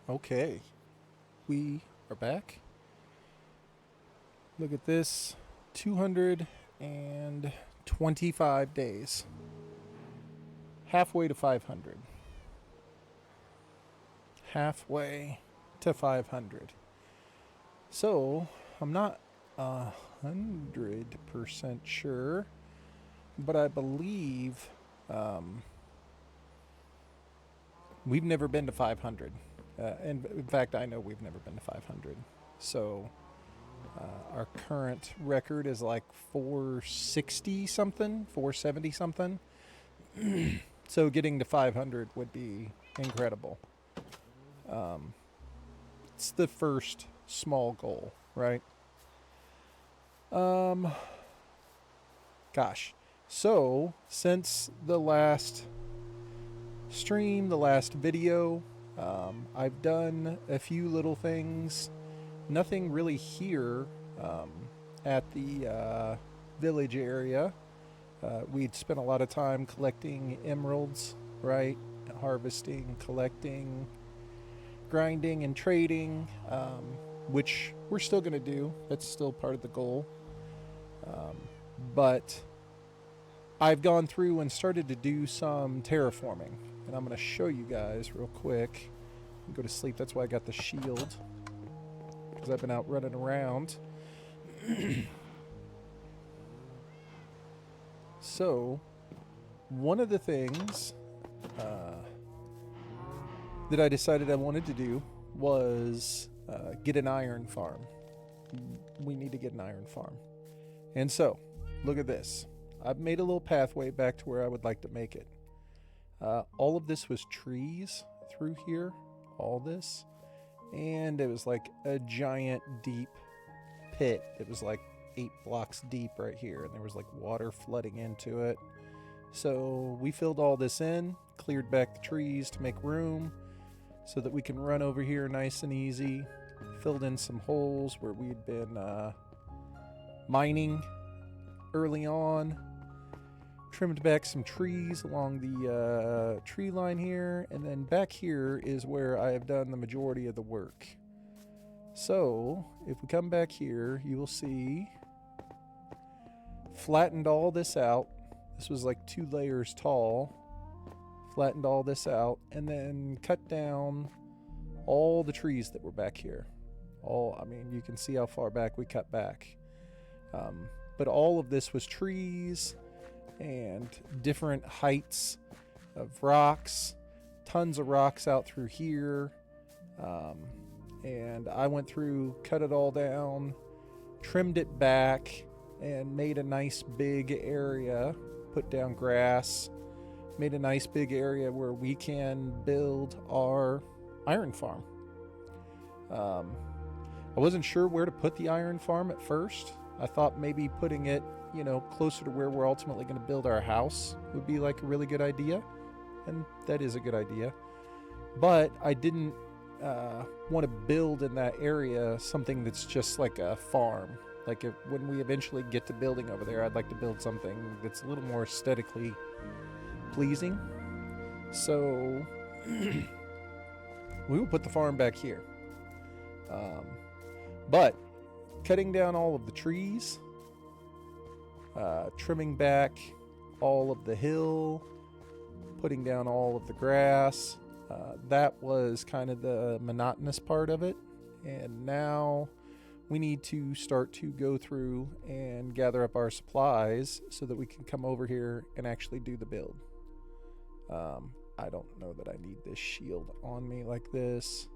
Okay, we are back. Look at this, 225 days. Halfway to 500. Halfway to 500. So, I'm not 100% sure, but I believe we've never been to 500. And in fact, I know we've never been to 500. So, our current record is like 460 something, 470 something. So getting to 500 would be incredible. It's the first small goal, right? Um, Gosh. So since the last stream, the last video, I've done a few little things. Nothing really here at the village area. We'd spent a lot of time collecting emeralds, right? Harvesting, collecting, grinding, and trading, which we're still going to do. That's still part of the goal. But I've gone through and started to do some terraforming. And I'm going to show you guys real quick. Go to sleep. That's why I got the shield. Because I've been out running around. So, one of the things that I decided I wanted to do was get an iron farm. We need to get an iron farm. And so, look at this. I've made a little pathway back to where I would like to make it. All of this was trees through here. All this. And it was like a giant deep pit. It was like 8 blocks deep right here. And there was like water flooding into it. So we filled all this in, cleared back the trees to make room so that we can run over here nice and easy. Filled in some holes where we'd been mining early on. Trimmed back some trees along the tree line here. And then back here is where I have done the majority of the work. So if we come back here, you will see flattened all this out. This was like 2 layers tall. Flattened all this out and then cut down all the trees that were back here. You can see how far back we cut back. But all of this was trees and different heights of rocks. Tons of rocks out through here. And I went through, cut it all down, trimmed it back, and made a nice big area. Put down grass. Made a nice big area where we can build our iron farm. I wasn't sure where to put the iron farm at first. I thought maybe putting it, closer to where we're ultimately going to build our house would be like a really good idea. And that is a good idea. But I didn't want to build in that area something that's just like a farm. Like when we eventually get to building over there, I'd like to build something that's a little more aesthetically pleasing. So we will put the farm back here. But cutting down all of the trees, trimming back all of the hill, putting down all of the grass, that was kind of the monotonous part of it. And now we need to start to go through and gather up our supplies so that we can come over here and actually do the build. I don't know that I need this shield on me like this.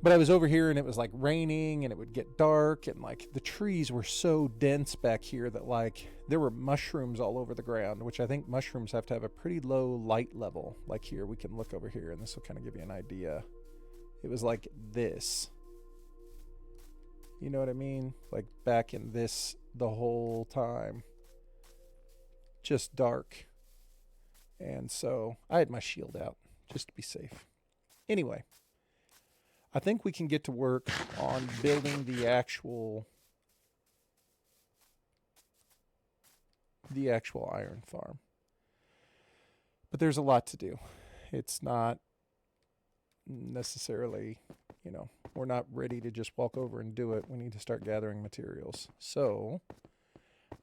But I was over here and it was like raining and it would get dark and like the trees were so dense back here that like there were mushrooms all over the ground, which I think mushrooms have to have a pretty low light level. Like here, we can look over here and this will kind of give you an idea. It was like this. You know what I mean? Like back in this the whole time. Just dark. And so I had my shield out just to be safe. Anyway, I think we can get to work on building the actual iron farm. But there's a lot to do. It's not necessarily, you know, we're not ready to just walk over and do it. We need to start gathering materials. So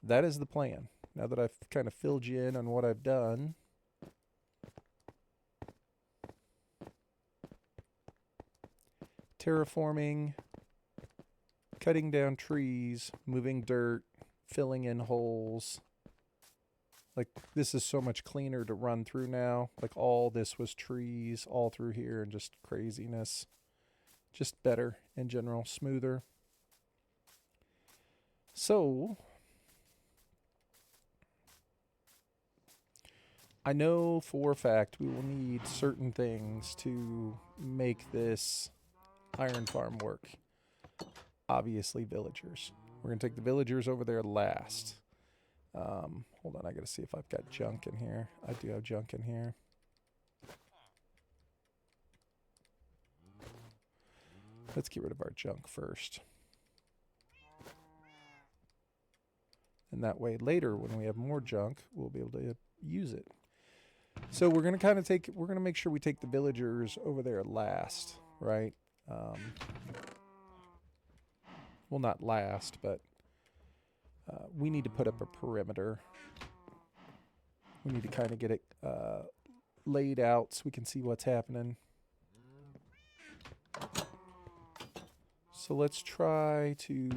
that is the plan. Now that I've kind of filled you in on what I've done, terraforming, cutting down trees, moving dirt, filling in holes. Like, this is so much cleaner to run through now. Like, all this was trees all through here and just craziness. Just better in general, smoother. So, I know for a fact we will need certain things to make this iron farm work. Obviously, villagers. We're going to take the villagers over there last. Hold on, I gotta see if I've got junk in here. I do have junk in here. Let's get rid of our junk first. And that way later when we have more junk, we'll be able to use it. So we're gonna kind of we're gonna make sure we take the villagers over there last, right? Well, not last, but we need to put up a perimeter. We need to kind of get it laid out so we can see what's happening. So let's try to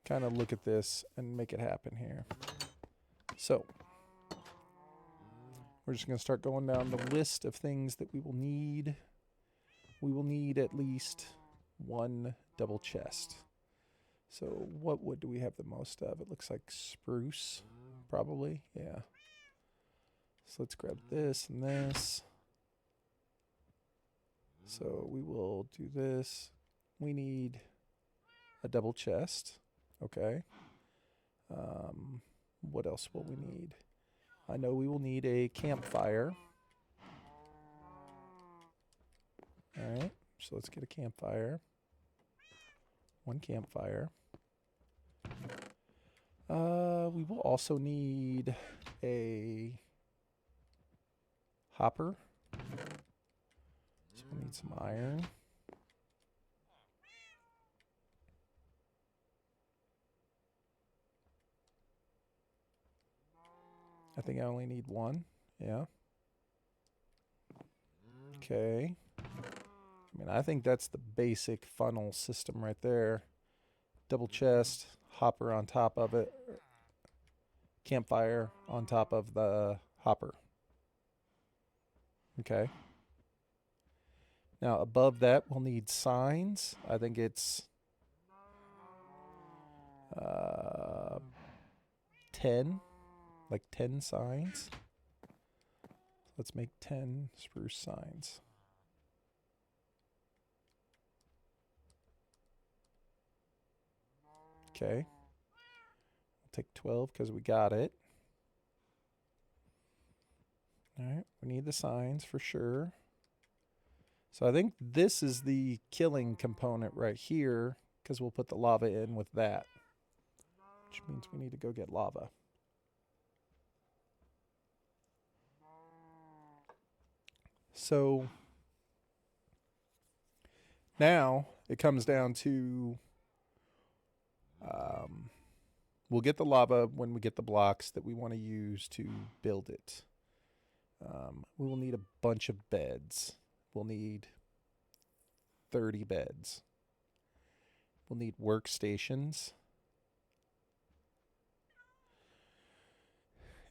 kind of look at this and make it happen here. So we're just going to start going down the list of things that we will need. We will need at least one double chest. So what wood do we have the most of? It looks like spruce, probably. Yeah. So let's grab this and this. So we will do this. We need a double chest. Okay. What else will we need? I know we will need a campfire. All right. So let's get a campfire. One campfire. We will also need a hopper. So we need some iron. I think I only need one. Yeah. Okay. I mean, I think that's the basic funnel system right there. Double chest, hopper on top of it, campfire on top of the hopper. Okay. Now above that we'll need signs. I think it's 10, like 10 signs. Let's make 10 spruce signs. Okay. We'll take 12 because we got it. All right. We need the signs for sure. So I think this is the killing component right here because we'll put the lava in with that, which means we need to go get lava. So now it comes down to we'll get the lava when we get the blocks that we want to use to build it. We will need a bunch of beds. We'll need 30 beds. We'll need workstations.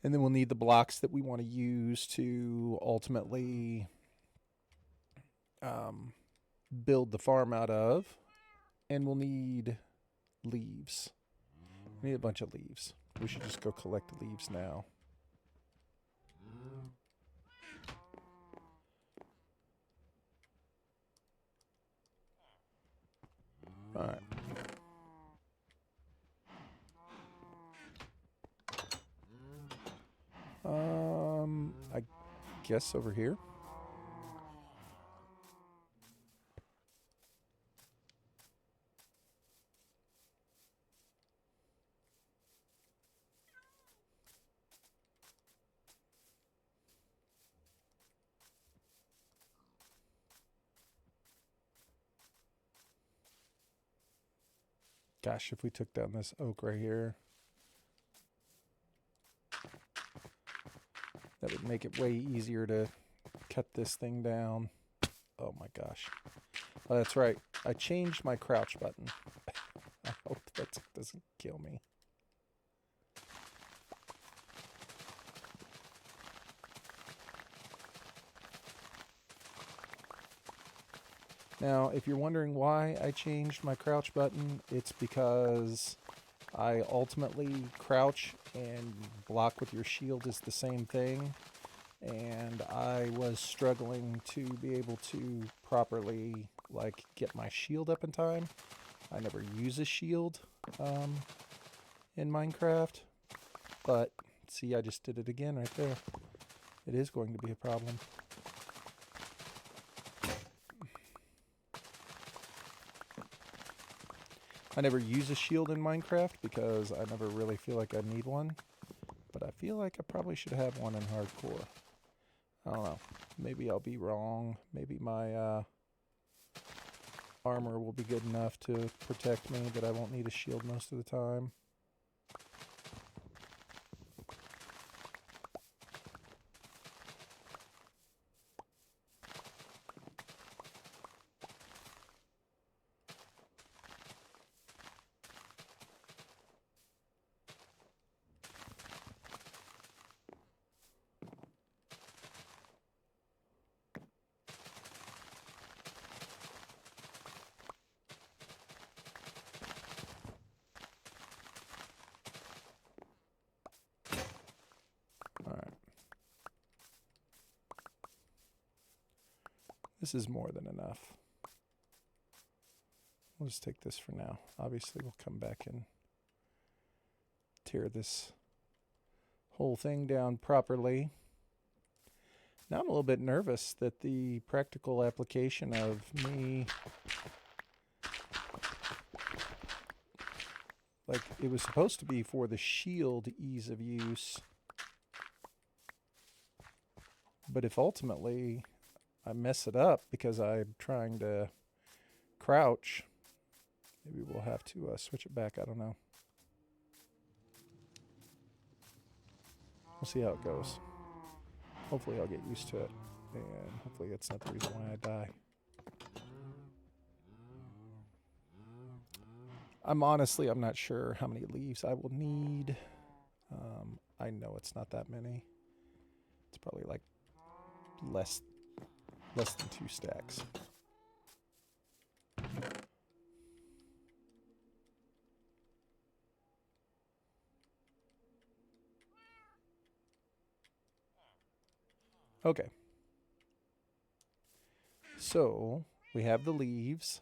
And then we'll need the blocks that we want to use to ultimately build the farm out of. And we'll need leaves. We need a bunch of leaves. We should just go collect leaves now. All right. I guess over here. Gosh, if we took down this oak right here, that would make it way easier to cut this thing down. Oh my gosh. Oh, that's right. I changed my crouch button. I hope that doesn't kill me. Now, if you're wondering why I changed my crouch button, it's because I ultimately crouch and block with your shield is the same thing. And I was struggling to be able to properly get my shield up in time. I never use a shield in Minecraft, but see, I just did it again right there. It is going to be a problem. I never use a shield in Minecraft because I never really feel like I need one, but I feel like I probably should have one in hardcore. I don't know. Maybe I'll be wrong. Maybe my armor will be good enough to protect me that I won't need a shield most of the time. Alright. This is more than enough. We'll just take this for now. Obviously, we'll come back and tear this whole thing down properly. Now I'm a little bit nervous that the practical application of me... it was supposed to be for the shield ease of use. But if ultimately I mess it up because I'm trying to crouch, maybe we'll have to switch it back. I don't know. We'll see how it goes. Hopefully I'll get used to it. And hopefully it's not the reason why I die. I'm not sure how many leaves I will need. I know it's not that many. It's probably like less than 2 stacks. Okay. So we have the leaves.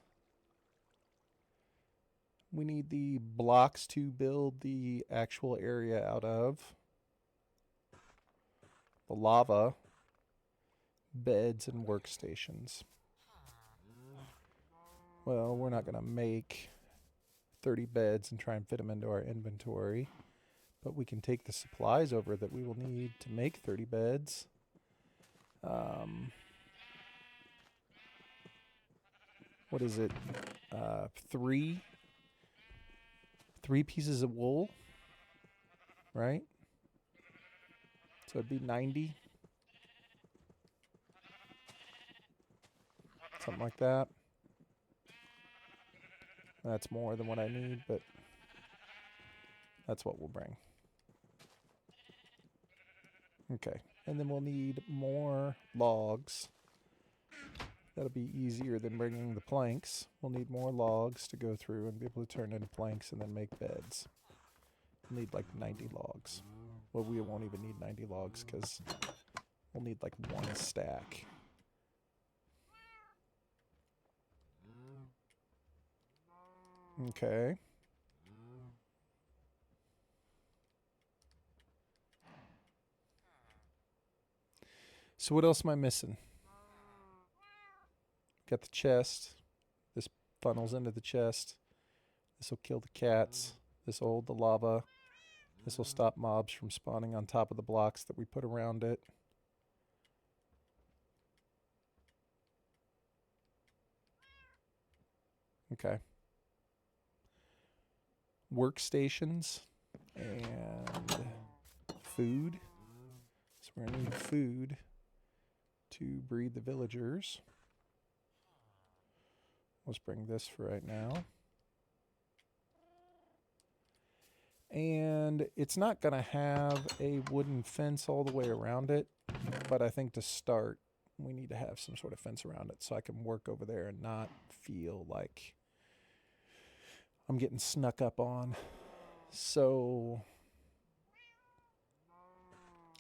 We need the blocks to build the actual area out of. The lava, beds, and workstations. Well, we're not going to make 30 beds and try and fit them into our inventory, but we can take the supplies over that we will need to make 30 beds. What is it? Three pieces of wool, right? So it'd be 90. Something like that. That's more than what I need, but that's what we'll bring. Okay, and then we'll need more logs. That'll be easier than bringing the planks. We'll need more logs to go through and be able to turn into planks and then make beds. We'll need like 90 logs. Well, we won't even need 90 logs because we'll need like 1 stack. Okay. So what else am I missing? Got the chest. This funnels into the chest. This will kill the cats. This will hold the lava. This will stop mobs from spawning on top of the blocks that we put around it. Okay. workstations and food. So we're going to need food to breed the villagers. Let's bring this for right now. And it's not going to have a wooden fence all the way around it, but I think to start, we need to have some sort of fence around it so I can work over there and not feel like I'm getting snuck up on. So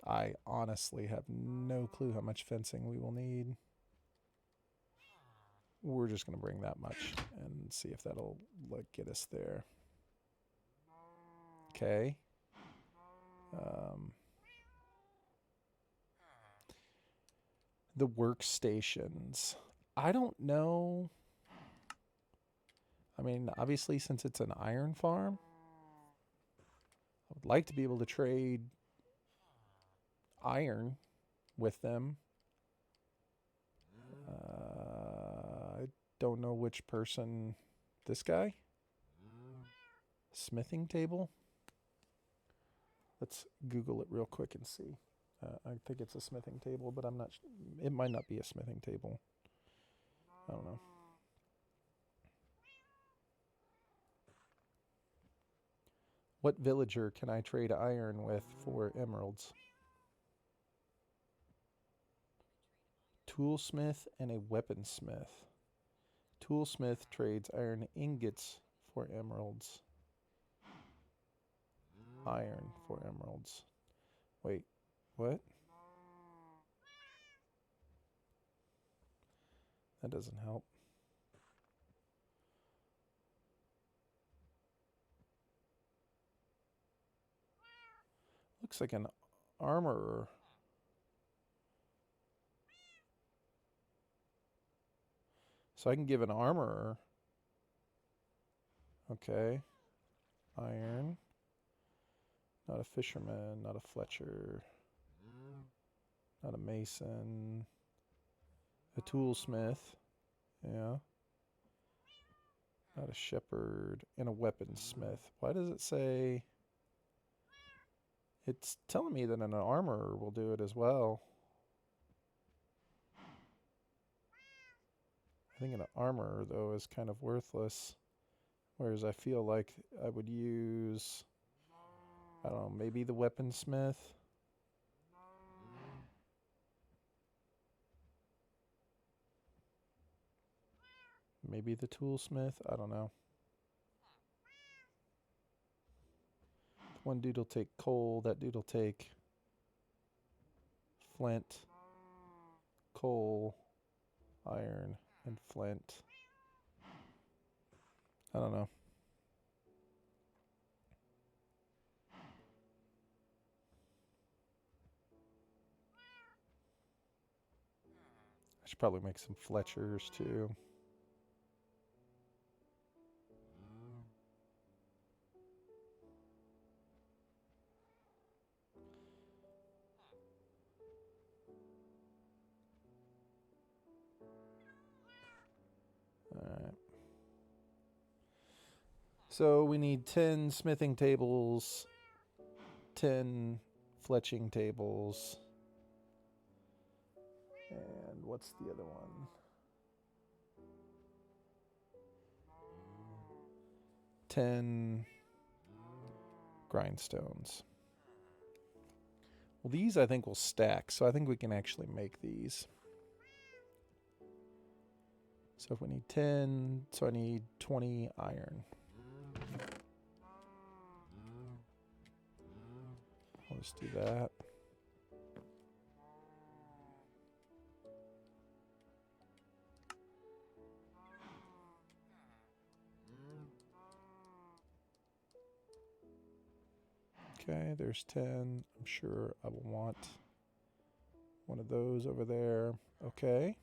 I honestly have no clue how much fencing we will need. We're just going to bring that much and see if that'll like get us there. Okay. The workstations. I don't know. I mean, obviously, since it's an iron farm, I would like to be able to trade iron with them. I don't know which person. This guy? Smithing table? Let's Google it real quick and see. I think it's a smithing table, but I'm not. It might not be a smithing table. I don't know. What villager can I trade iron with for emeralds? Toolsmith and a weaponsmith. Toolsmith trades iron ingots for emeralds. Iron for emeralds. Wait, what? That doesn't help. Looks like an armorer. So I can give an armorer. Okay. Iron. Not a fisherman, not a Fletcher. Not a mason. A toolsmith. Yeah. Not a shepherd. And a weaponsmith. Why does it say... It's telling me that an armorer will do it as well. I think an armorer, though, is kind of worthless. Whereas I feel like I would use... I don't know, maybe the weaponsmith? Maybe the toolsmith? I don't know. One dude will take coal, that dude will take flint, coal, iron, and flint. I don't know. I should probably make some Fletchers too. Alright. So we need 10 smithing tables, 10 fletching tables, and what's the other one? 10 grindstones. Well, these I think will stack, so I think we can actually make these. So if we need 10, so I need 20 iron. I'll just do that. Okay, there's 10. I'm sure I will want one of those over there. Okay.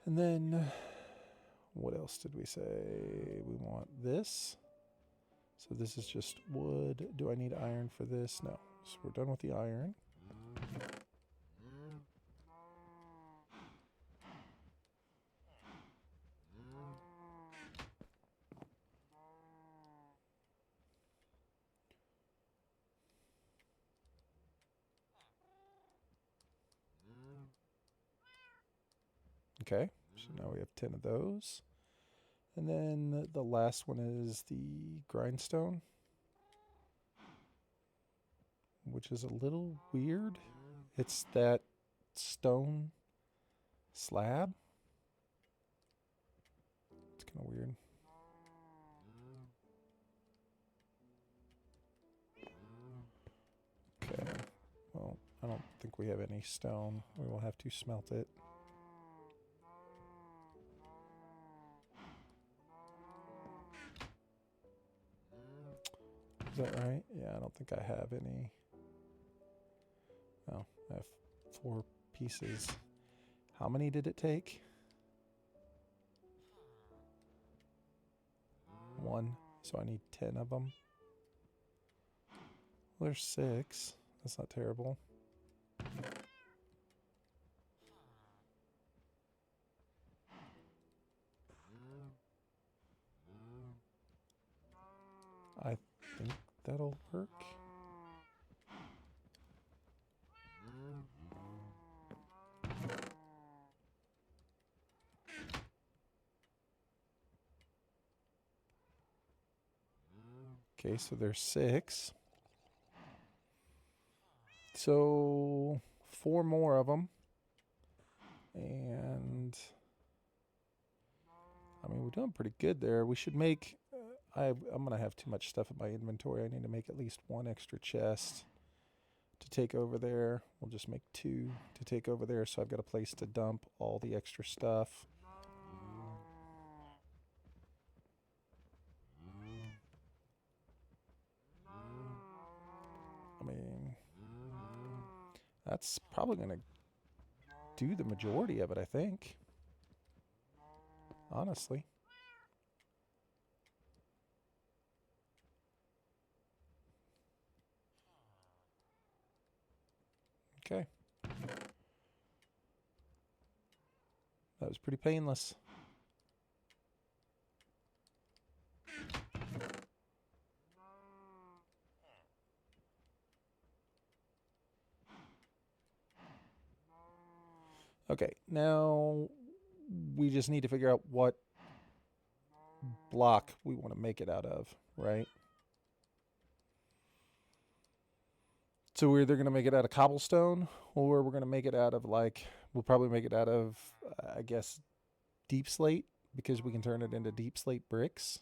And then, what else did we say? We want this. So this is just wood. Do I need iron for this? No. So we're done with the iron. Okay, so now we have 10 of those. And then the last one is the grindstone, which is a little weird. It's that stone slab. It's kind of weird. Okay, well, I don't think we have any stone. We will have to smelt it. Is that right? Yeah, I don't think I have any. Oh, I have 4 pieces. How many did it take? 1. So I need 10 of them. Well, there's 6. That's not terrible. I think that'll work. Okay, so there's 6. So 4 more of them. And I mean, we're doing pretty good there. We should make... I'm going to have too much stuff in my inventory. I need to make at least 1 extra chest to take over there. We'll just make 2 to take over there, so I've got a place to dump all the extra stuff. I mean, that's probably going to do the majority of it, I think. Honestly. Okay. That was pretty painless. Okay, now we just need to figure out what block we want to make it out of, right? So we're either going to make it out of cobblestone, or we're going to make it out of, like, we'll probably make it out of, I guess, deep slate, because we can turn it into deep slate bricks,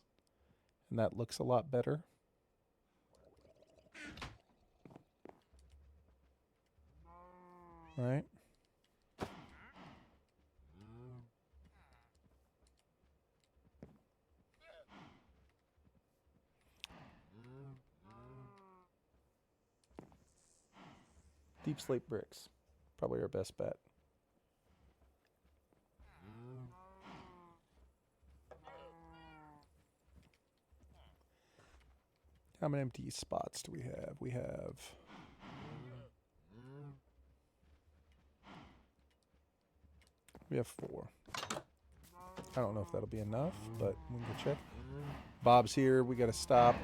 and that looks a lot better. Right? Deep slate bricks. Probably our best bet. How many empty spots do we have? We have... We have 4. I don't know if that'll be enough, but we can go check. Bob's here. We got to stop.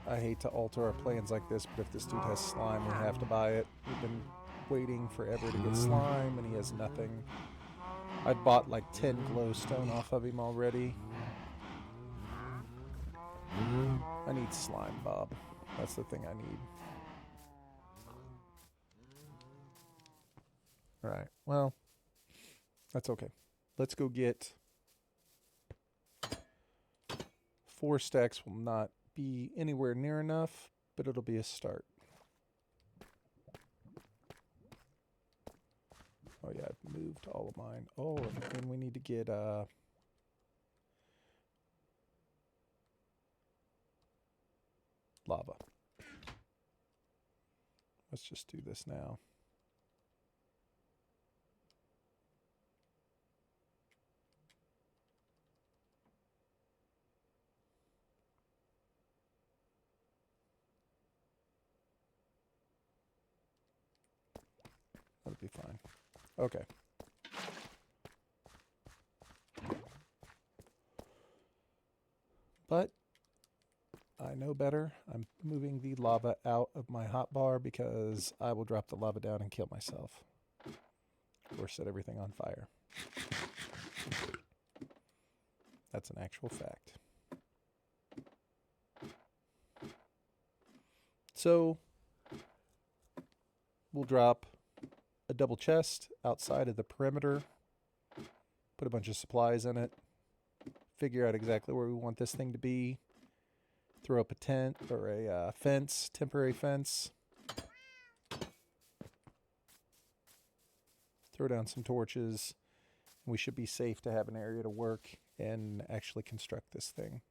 I hate to alter our plans like this, but if this dude has slime, we have to buy it. We've been waiting forever to get slime, and he has nothing. I bought like 10 glowstone off of him already. I need slime, Bob. That's the thing I need. Alright, well, that's okay. Let's go get... 4 stacks will not be anywhere near enough, but it'll be a start. Oh yeah, I've moved all of mine. Oh, and we need to get lava. Let's just do this now. That'll be fine. Okay. But I know better. I'm moving the lava out of my hotbar because I will drop the lava down and kill myself. Or set everything on fire. That's an actual fact. So we'll drop a double chest outside of the perimeter, put a bunch of supplies in it, figure out exactly where we want this thing to be, throw up a tent or a fence, temporary fence, throw down some torches. We should be safe to have an area to work and actually construct this thing.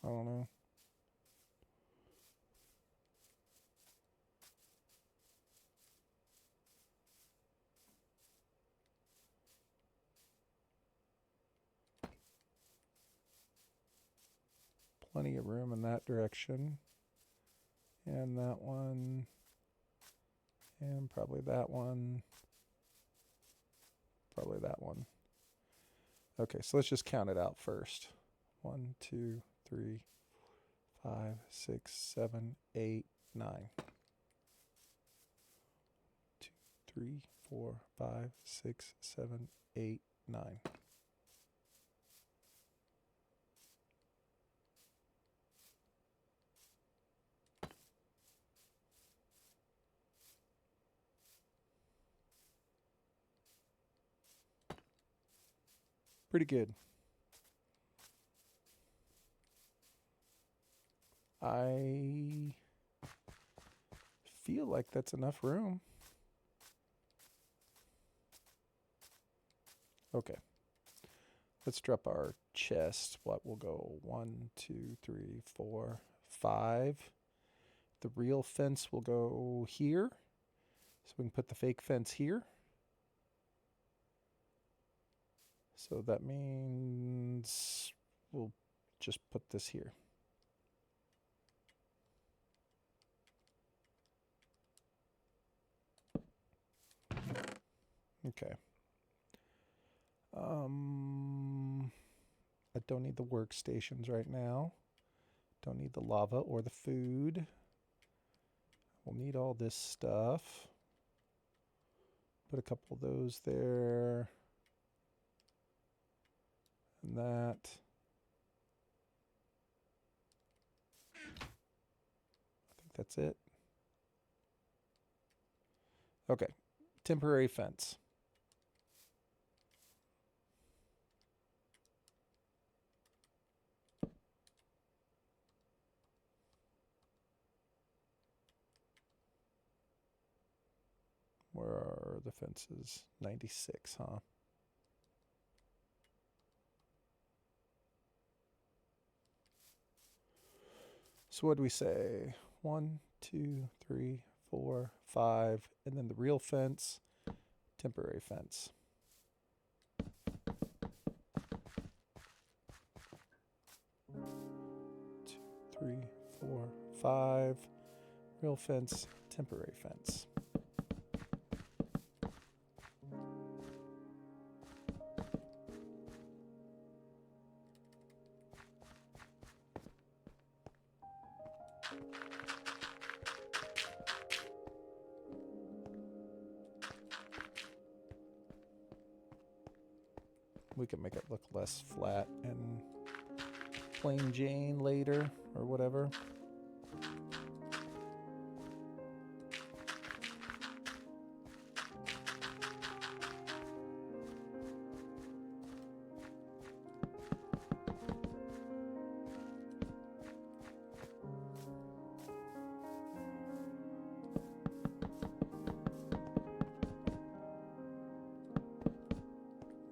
I don't know. Plenty of room in that direction. And that one. And probably that one. Probably that one. Okay, so let's just count it out first. 1, 2, 3, 5, 6, 7, 8, 9. 2, 3, 4, 5, 6, 7, 8, 9. Pretty good. I feel like that's enough room. Okay. Let's drop our chest. What will go? 1, 2, 3, 4, 5. The real fence will go here. So we can put the fake fence here. So that means we'll just put this here. Okay. I don't need the workstations right now. Don't need the lava or the food. We'll need all this stuff. Put a couple of those there. And that. I think that's it. Okay. Temporary fence. Where are the fences? 96, huh? So what do we say? 1, 2, 3, 4, 5, and then the real fence, temporary fence. 2, 3, 4, 5, real fence, temporary fence. We can make it look less flat and plain Jane later or whatever.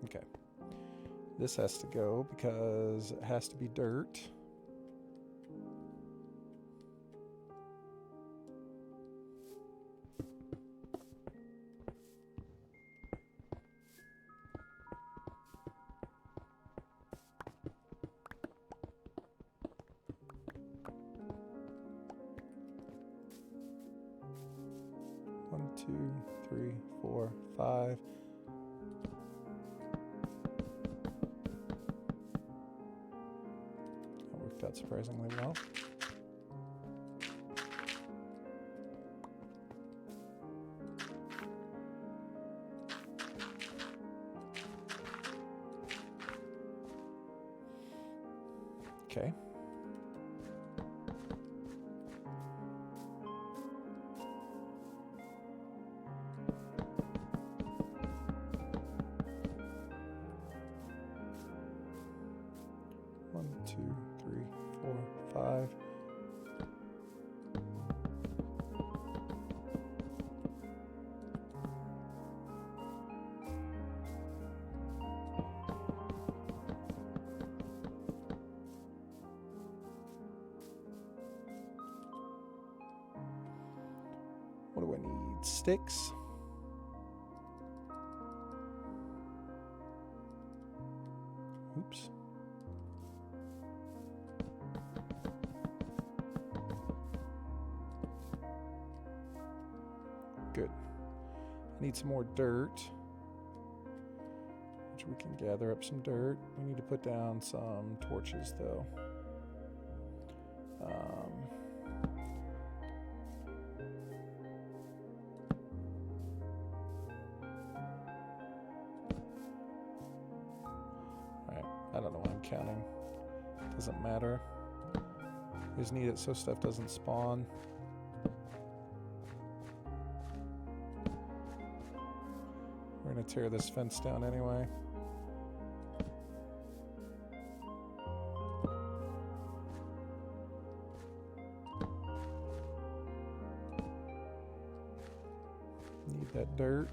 Okay. This has to go because it has to be dirt. 2, 3, 4, 5. That worked out surprisingly well. Okay. One, two, three, four, five. What do I need? Sticks. Oops. Good. I need some more dirt, which we can gather up some dirt. We need to put down some torches, though. Alright, I don't know why I'm counting. Doesn't matter. We just need it so stuff doesn't spawn. We're gonna tear this fence down anyway. Need that dirt.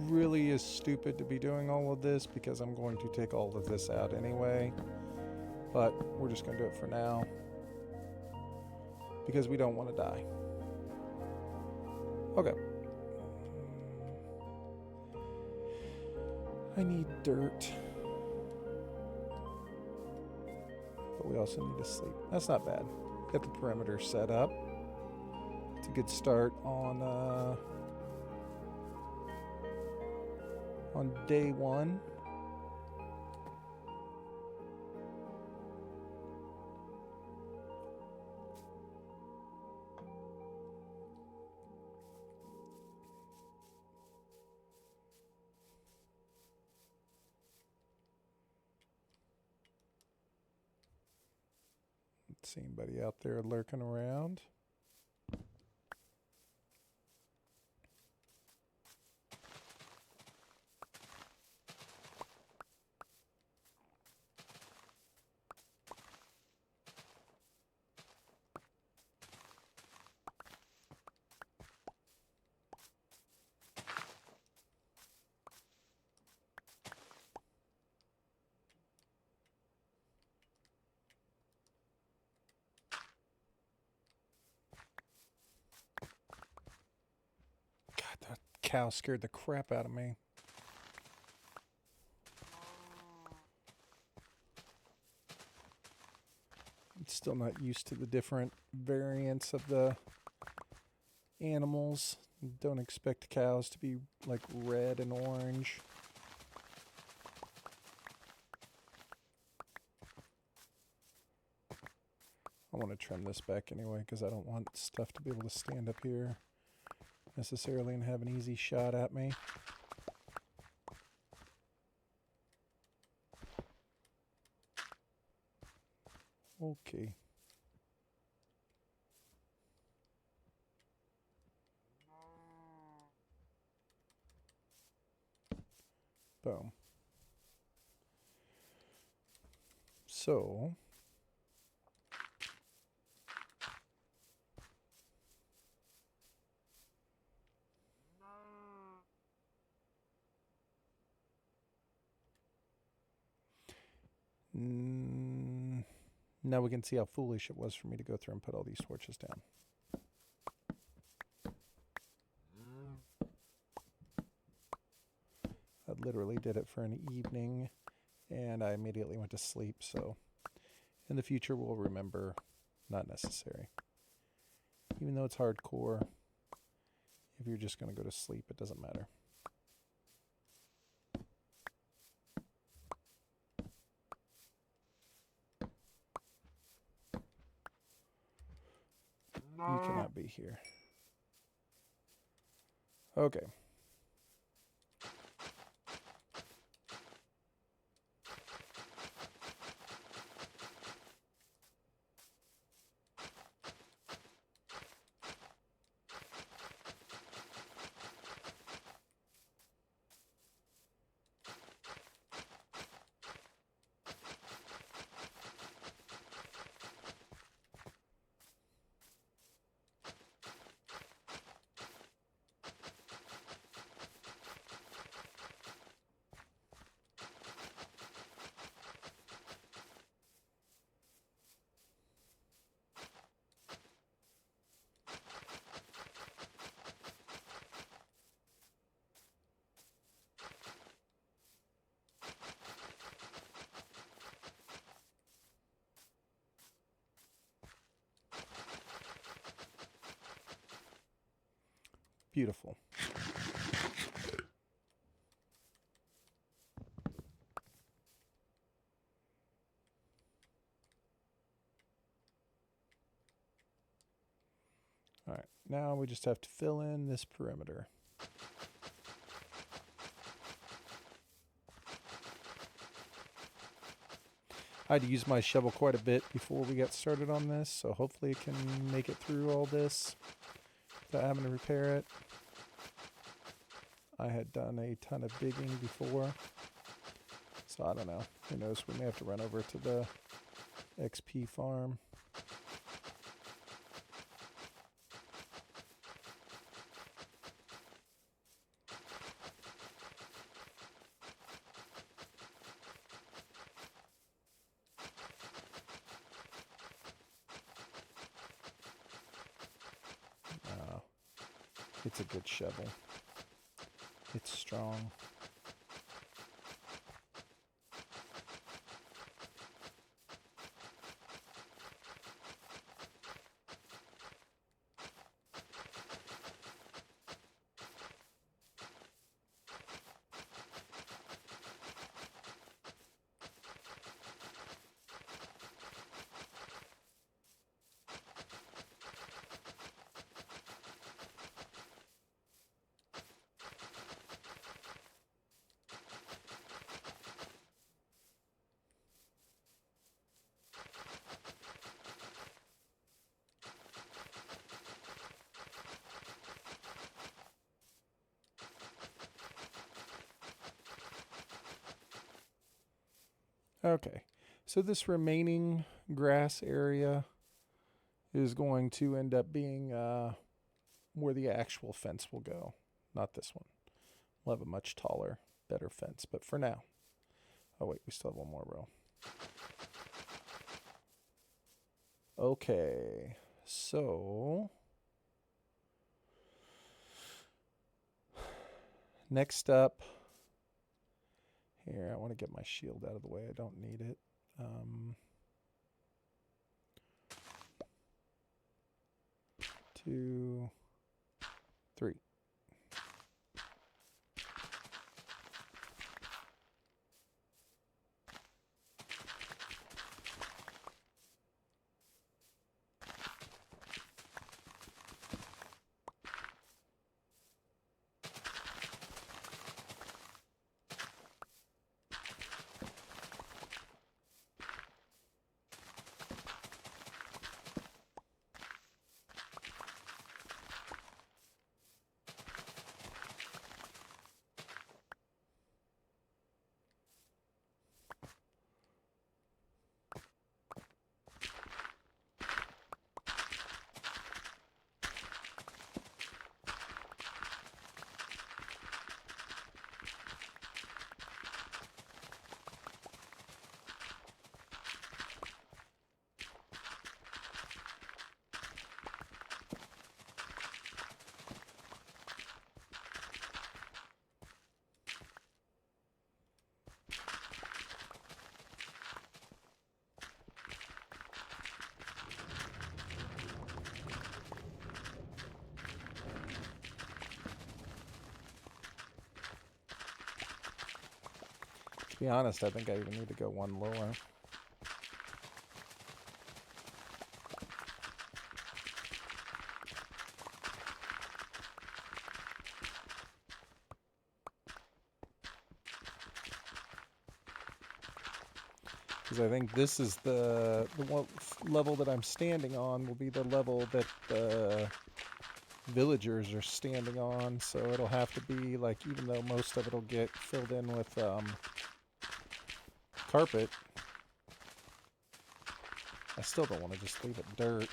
Really is stupid to be doing all of this because I'm going to take all of this out anyway, but we're just going to do it for now because we don't want to die. Okay. I need dirt, but we also need to sleep. That's not bad. Got the perimeter set up. It's a good start on day one. Don't see anybody out there lurking around. That cow scared the crap out of me. I'm still not used to the different variants of the animals. Don't expect cows to be like red and orange. I want to trim this back anyway because I don't want stuff to be able to stand up here necessarily and have an easy shot at me. Okay. Boom. So now we can see how foolish it was for me to go through and put all these torches down. I literally did it for an evening and I immediately went to sleep, so in the future we'll remember, not necessary. Even though it's hardcore, if you're just going to go to sleep, it doesn't matter. You cannot be here. Okay. Beautiful. All right, now we just have to fill in this perimeter. I had to use my shovel quite a bit before we got started on this, so hopefully it can make it through all this without having to repair it. I had done a ton of digging before, so I don't know. Who knows? We may have to run over to the XP farm. It's a good shovel. It's strong. Okay, so this remaining grass area is going to end up being where the actual fence will go, not this one. We'll have a much taller, better fence, but for now. Oh wait, we still have one more row. Okay, so next up, here, I want to get my shield out of the way. I don't need it. 2, 3. To be honest, I think I even need to go one lower. Because I think this is the one level that I'm standing on will be the level that the villagers are standing on. So it'll have to be like, even though most of it'll get filled in with carpet, I still don't want to just leave it dirt.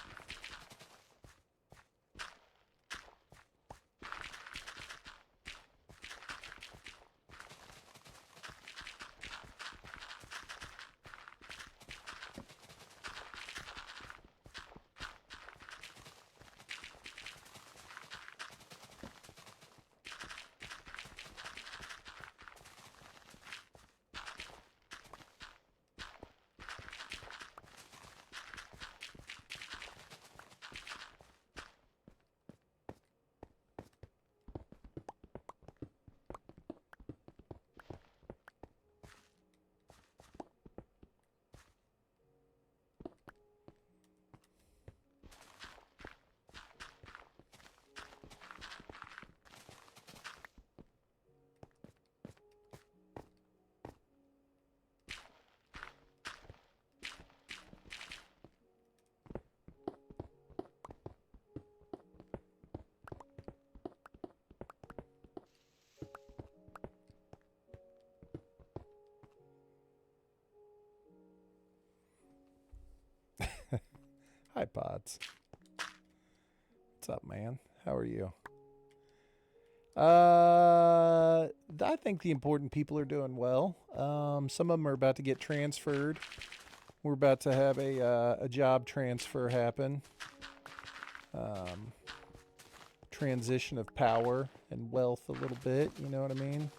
Hi, Pods. What's up, man? How are you? I think the important people are doing well. Some of them are about to get transferred. We're about to have a job transfer happen. Transition of power and wealth a little bit, you know what I mean?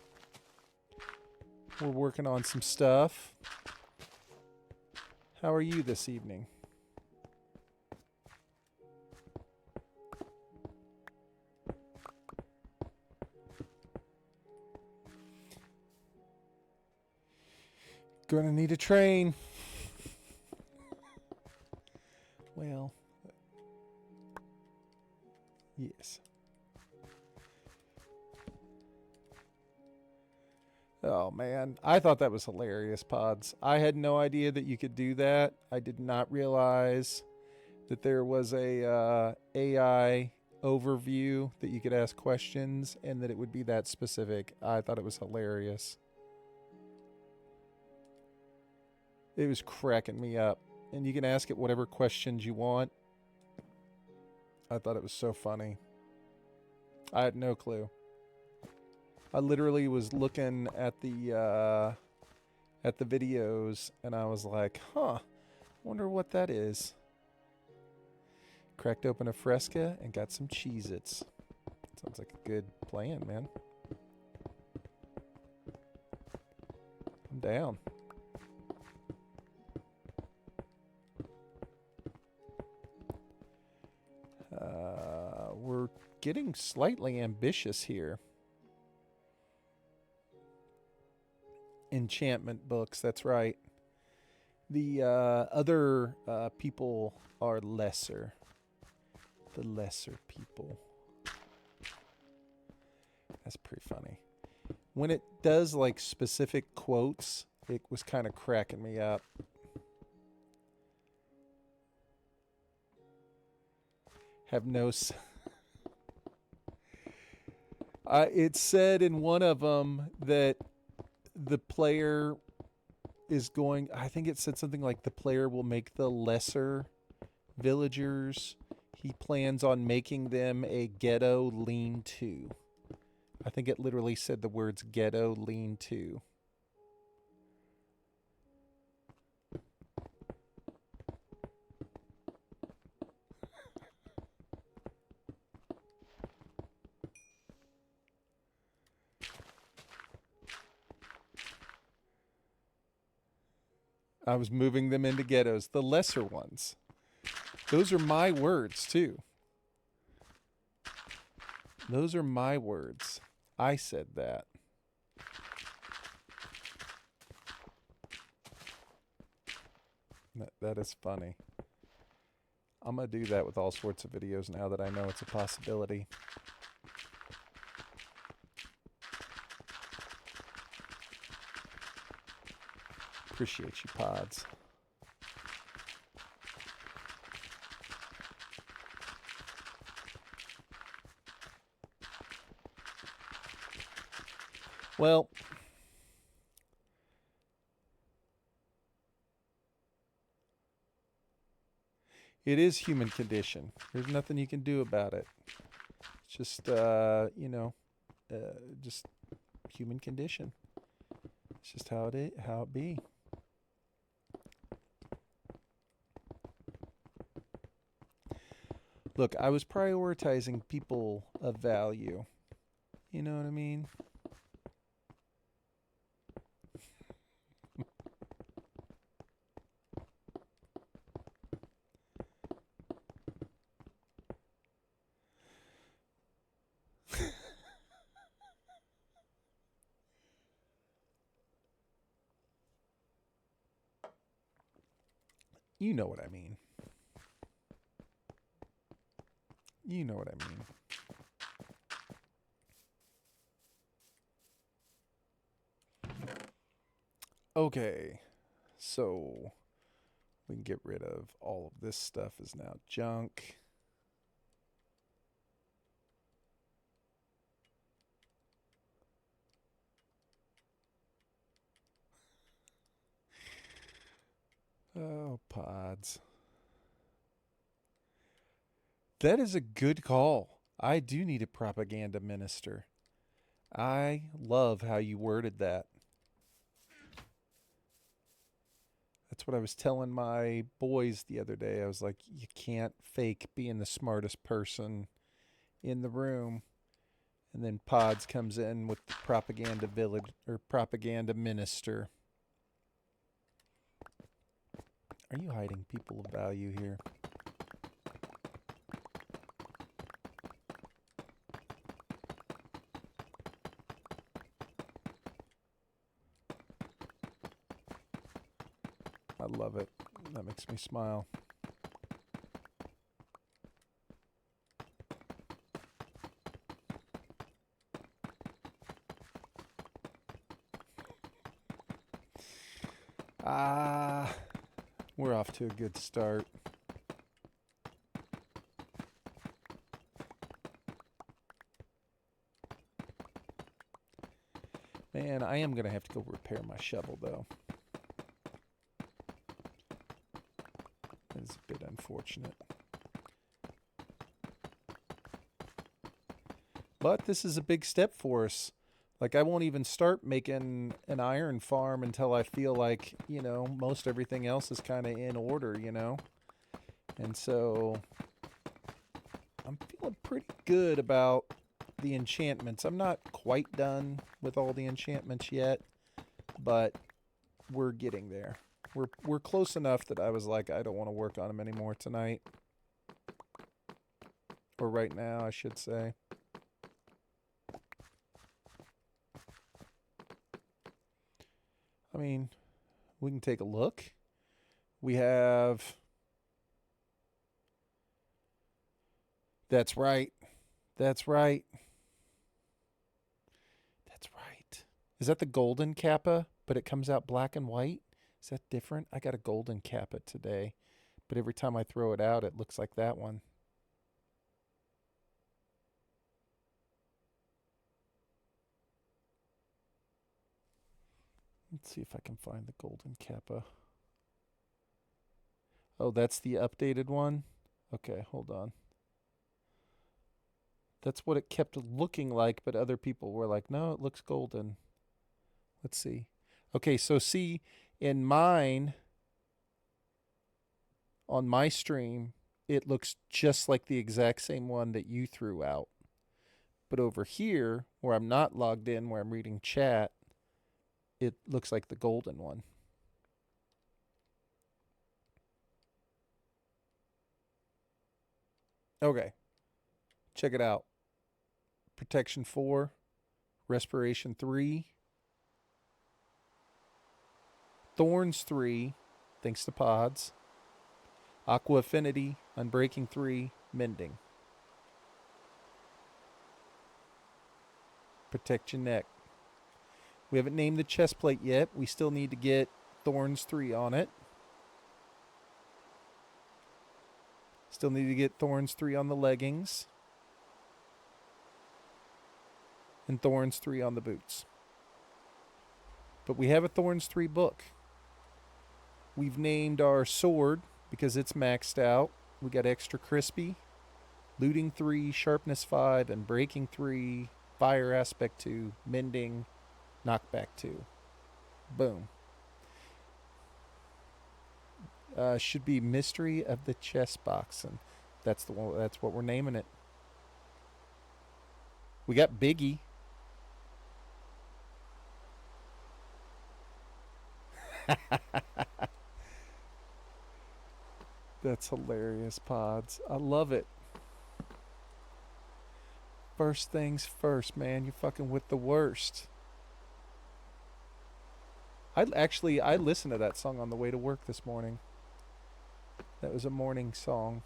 We're working on some stuff. How are you this evening? Gonna need a train. Well, yes. Oh man, I thought that was hilarious, Pods. I had no idea that you could do that. I did not realize that there was a AI overview that you could ask questions and that it would be that specific. I thought it was hilarious. It was cracking me up. And you can ask it whatever questions you want. I thought it was so funny. I had no clue. I literally was looking at the videos and I was like, huh, wonder what that is. Cracked open a Fresca and got some Cheez-Its. Sounds like a good plan, man. I'm down. We're getting slightly ambitious here. Enchantment books, that's right. The other people are lesser. The lesser people. That's pretty funny. When it does like specific quotes, it was kind of cracking me up. Have no... it said in one of them that the player is going... I think it said something like the player will make the lesser villagers. He plans on making them a ghetto lean-to. I think it literally said the words ghetto lean-to. I was moving them into ghettos, the lesser ones. Those are my words, too. Those are my words. I said that. That is funny. I'm going to do that with all sorts of videos now that I know it's a possibility. Appreciate you, Pods. Well, it is human condition. There's nothing you can do about it. It's just, just human condition. It's just how it be. Look, I was prioritizing people of value. You know what I mean? You know what I mean. You know what I mean. Okay, so we can get rid of all of this stuff is now junk. Oh, Pods. That is a good call. I do need a propaganda minister. I love how you worded that. That's what I was telling my boys the other day. I was like, you can't fake being the smartest person in the room. And then Pods comes in with the propaganda village or propaganda minister. Are you hiding people of value here? I love it. That makes me smile. We're off to a good start. Man, I am going to have to go repair my shovel, though. That is a bit unfortunate. But this is a big step for us. Like, I won't even start making an iron farm until I feel like, most everything else is kind of in order, And so I'm feeling pretty good about the enchantments. I'm not quite done with all the enchantments yet, but we're getting there. We're close enough that I was like, I don't want to work on them anymore tonight. Or right now, I should say. I mean, we can take a look. We have... That's right. That's right. That's right. Is that the golden kappa, but it comes out black and white? Is that different? I got a golden kappa today, but every time I throw it out, it looks like that one. Let's see if I can find the golden kappa. Oh, that's the updated one? Okay, hold on. That's what it kept looking like, but other people were like, no, it looks golden. Let's see. Okay, so see, in mine, on my stream, it looks just like the exact same one that you threw out. But over here, where I'm not logged in, where I'm reading chat, it looks like the golden one. Okay. Check it out. Protection 4, Respiration 3, Thorns 3. thanks to Pods. Aqua Affinity, Unbreaking 3, Mending. Protect your neck. We haven't named the chest plate yet. We still need to get Thorns 3 on it. Still need to get Thorns 3 on the leggings. And Thorns 3 on the boots. But we have a Thorns 3 book. We've named our sword because it's maxed out. We got Extra Crispy, Looting 3, Sharpness 5, and Breaking 3, Fire Aspect 2, Mending, Knockback 2. Boom. Should be Mystery of the Chest Box, and that's the one. That's what we're naming it. We got Biggie. That's hilarious, Pods. I love it. First things first, man. You're fucking with the worst. I listened to that song on the way to work this morning. That was a morning song.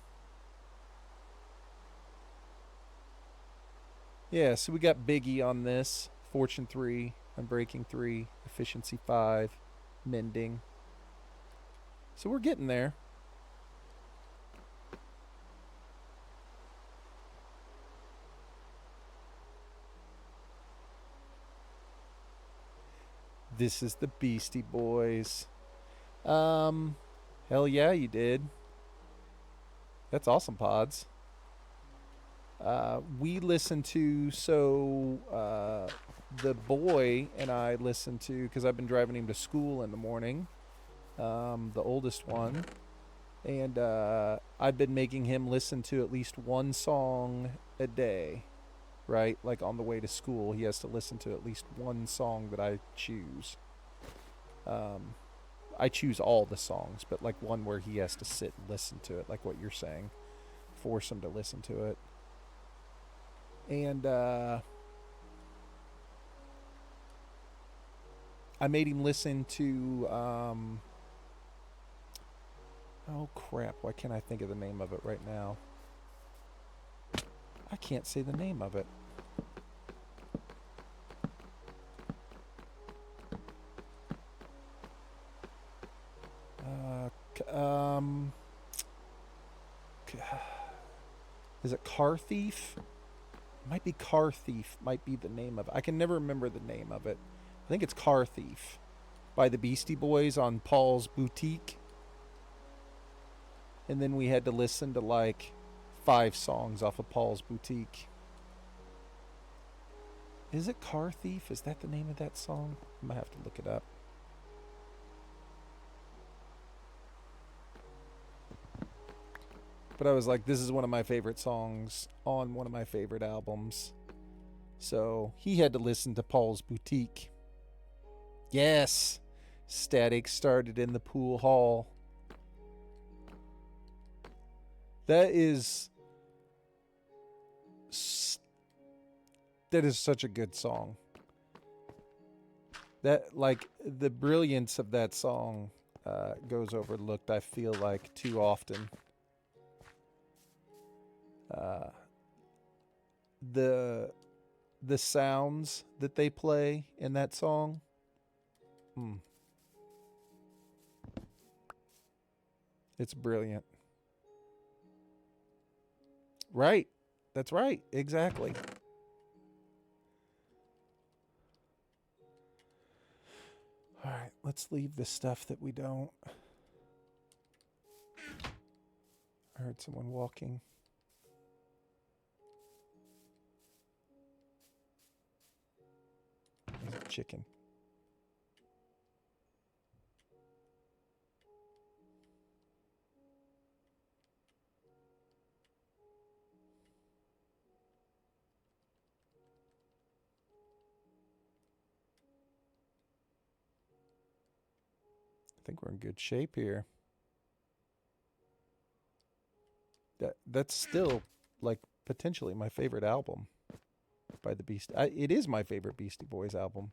Yeah, so we got Biggie on this. Fortune 3, Unbreaking 3, Efficiency 5, Mending. So we're getting there. This is the Beastie Boys. Hell yeah, you did. That's awesome, Pods. We listen to, the boy and I listen to, because I've been driving him to school in the morning, the oldest one, and I've been making him listen to at least one song a day, right? Like on the way to school, he has to listen to at least one song that I choose. I choose all the songs, but like one where he has to sit and listen to it, like what you're saying. Force him to listen to it. And I made him listen to oh crap, why can't I think of the name of it right now? I can't say the name of it. Is it Car Thief? Might be Car Thief, might be the name of it. I can never remember the name of it. I think it's Car Thief by the Beastie Boys on Paul's Boutique. And then we had to listen to like 5 songs off of Paul's Boutique. Is it Car Thief? Is that the name of that song? I might have to look it up. But I was like, this is one of my favorite songs on one of my favorite albums. So he had to listen to Paul's Boutique. Yes! Static started in the pool hall. That is such a good song. That, like, the brilliance of that song goes overlooked, I feel like, too often. The sounds that they play in that song. It's brilliant. Right. That's right. Exactly. All right, let's leave the stuff that we don't. I heard someone walking. There's a chicken. I think we're in good shape here. That's still like potentially my favorite album by the Beastie. It is my favorite Beastie Boys album.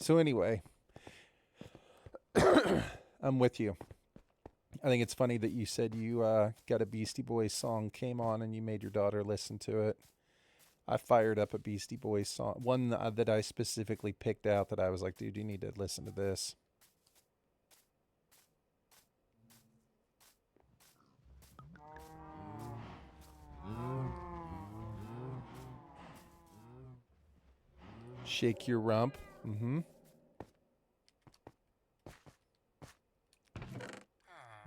So anyway, I'm with you. I think it's funny that you said you got a Beastie Boys song came on and you made your daughter listen to it. I fired up a Beastie Boys song, one that I specifically picked out that I was like, dude, you need to listen to this. Shake your rump. Mm-hmm.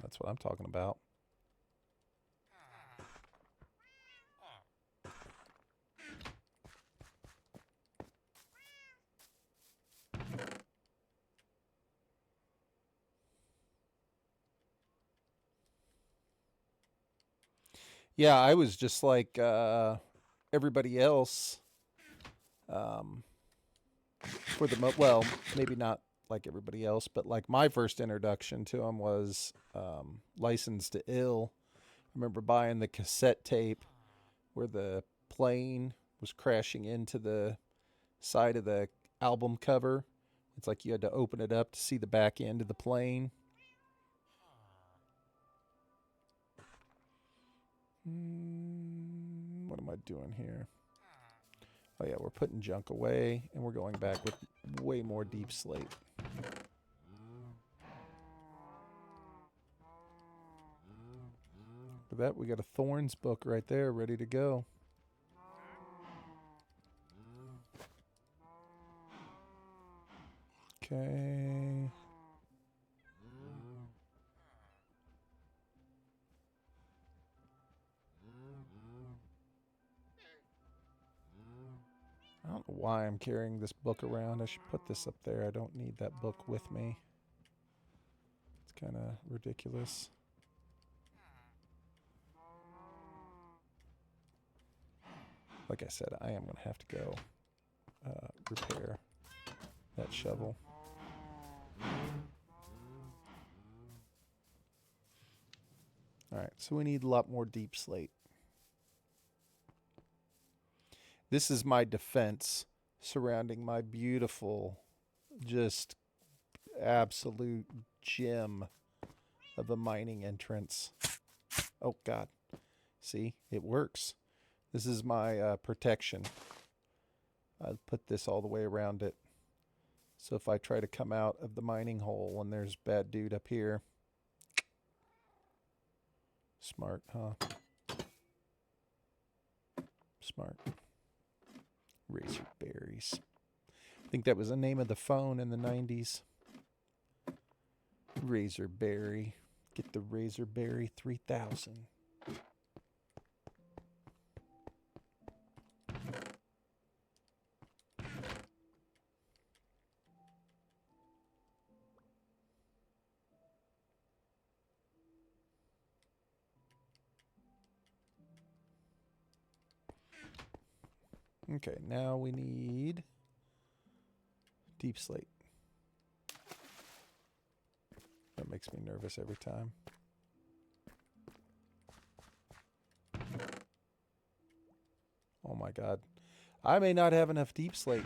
That's what I'm talking about. Yeah, I was just like everybody else. Um, for the well, maybe not like everybody else, but like my first introduction to him was Licensed to Ill. I remember buying the cassette tape where the plane was crashing into the side of the album cover. It's like you had to open it up to see the back end of the plane. What am I doing here? Oh yeah, we're putting junk away and we're going back with way more deep slate. For that, we got a Thorns book right there ready to go. Okay. I don't know why I'm carrying this book around. I should put this up there. I don't need that book with me. It's kind of ridiculous. Like I said, I am going to have to go repair that shovel. All right, so we need a lot more deep slate. This is my defense surrounding my beautiful, just absolute gem of a mining entrance. Oh, God. See, it works. This is my protection. I put this all the way around it. So if I try to come out of the mining hole and there's bad dude up here. Smart, huh? Smart. Razor berries. I think that was the name of the phone in the 90s. Razorberry. Get the Razorberry 3000. Okay, now we need deep slate. That makes me nervous every time. Oh my God. I may not have enough deep slate.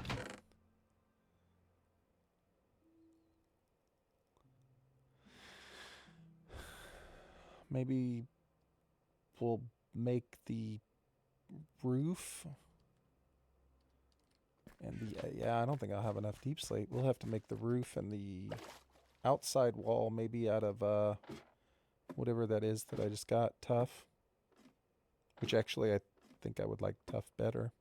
Maybe we'll make the roof. And yeah, I don't think I'll have enough deep slate. We'll have to make the roof and the outside wall maybe out of whatever that is that I just got, tough. Which actually I think I would like tough better.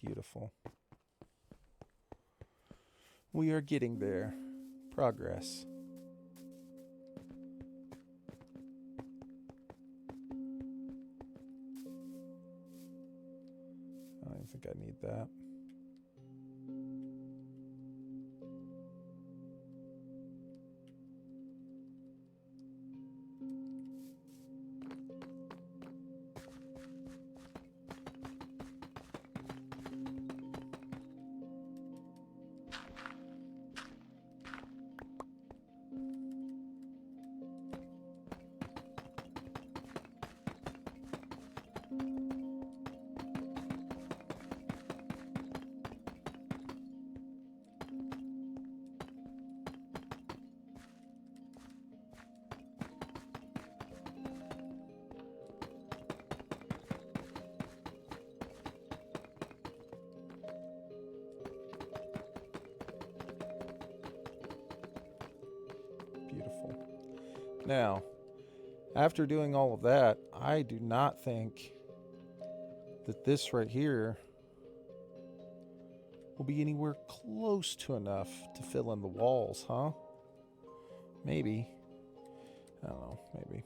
Beautiful. We are getting there. Progress. I don't think I need that. Beautiful. Now, after doing all of that, I do not think that this right here will be anywhere close to enough to fill in the walls, huh? Maybe. I don't know, maybe.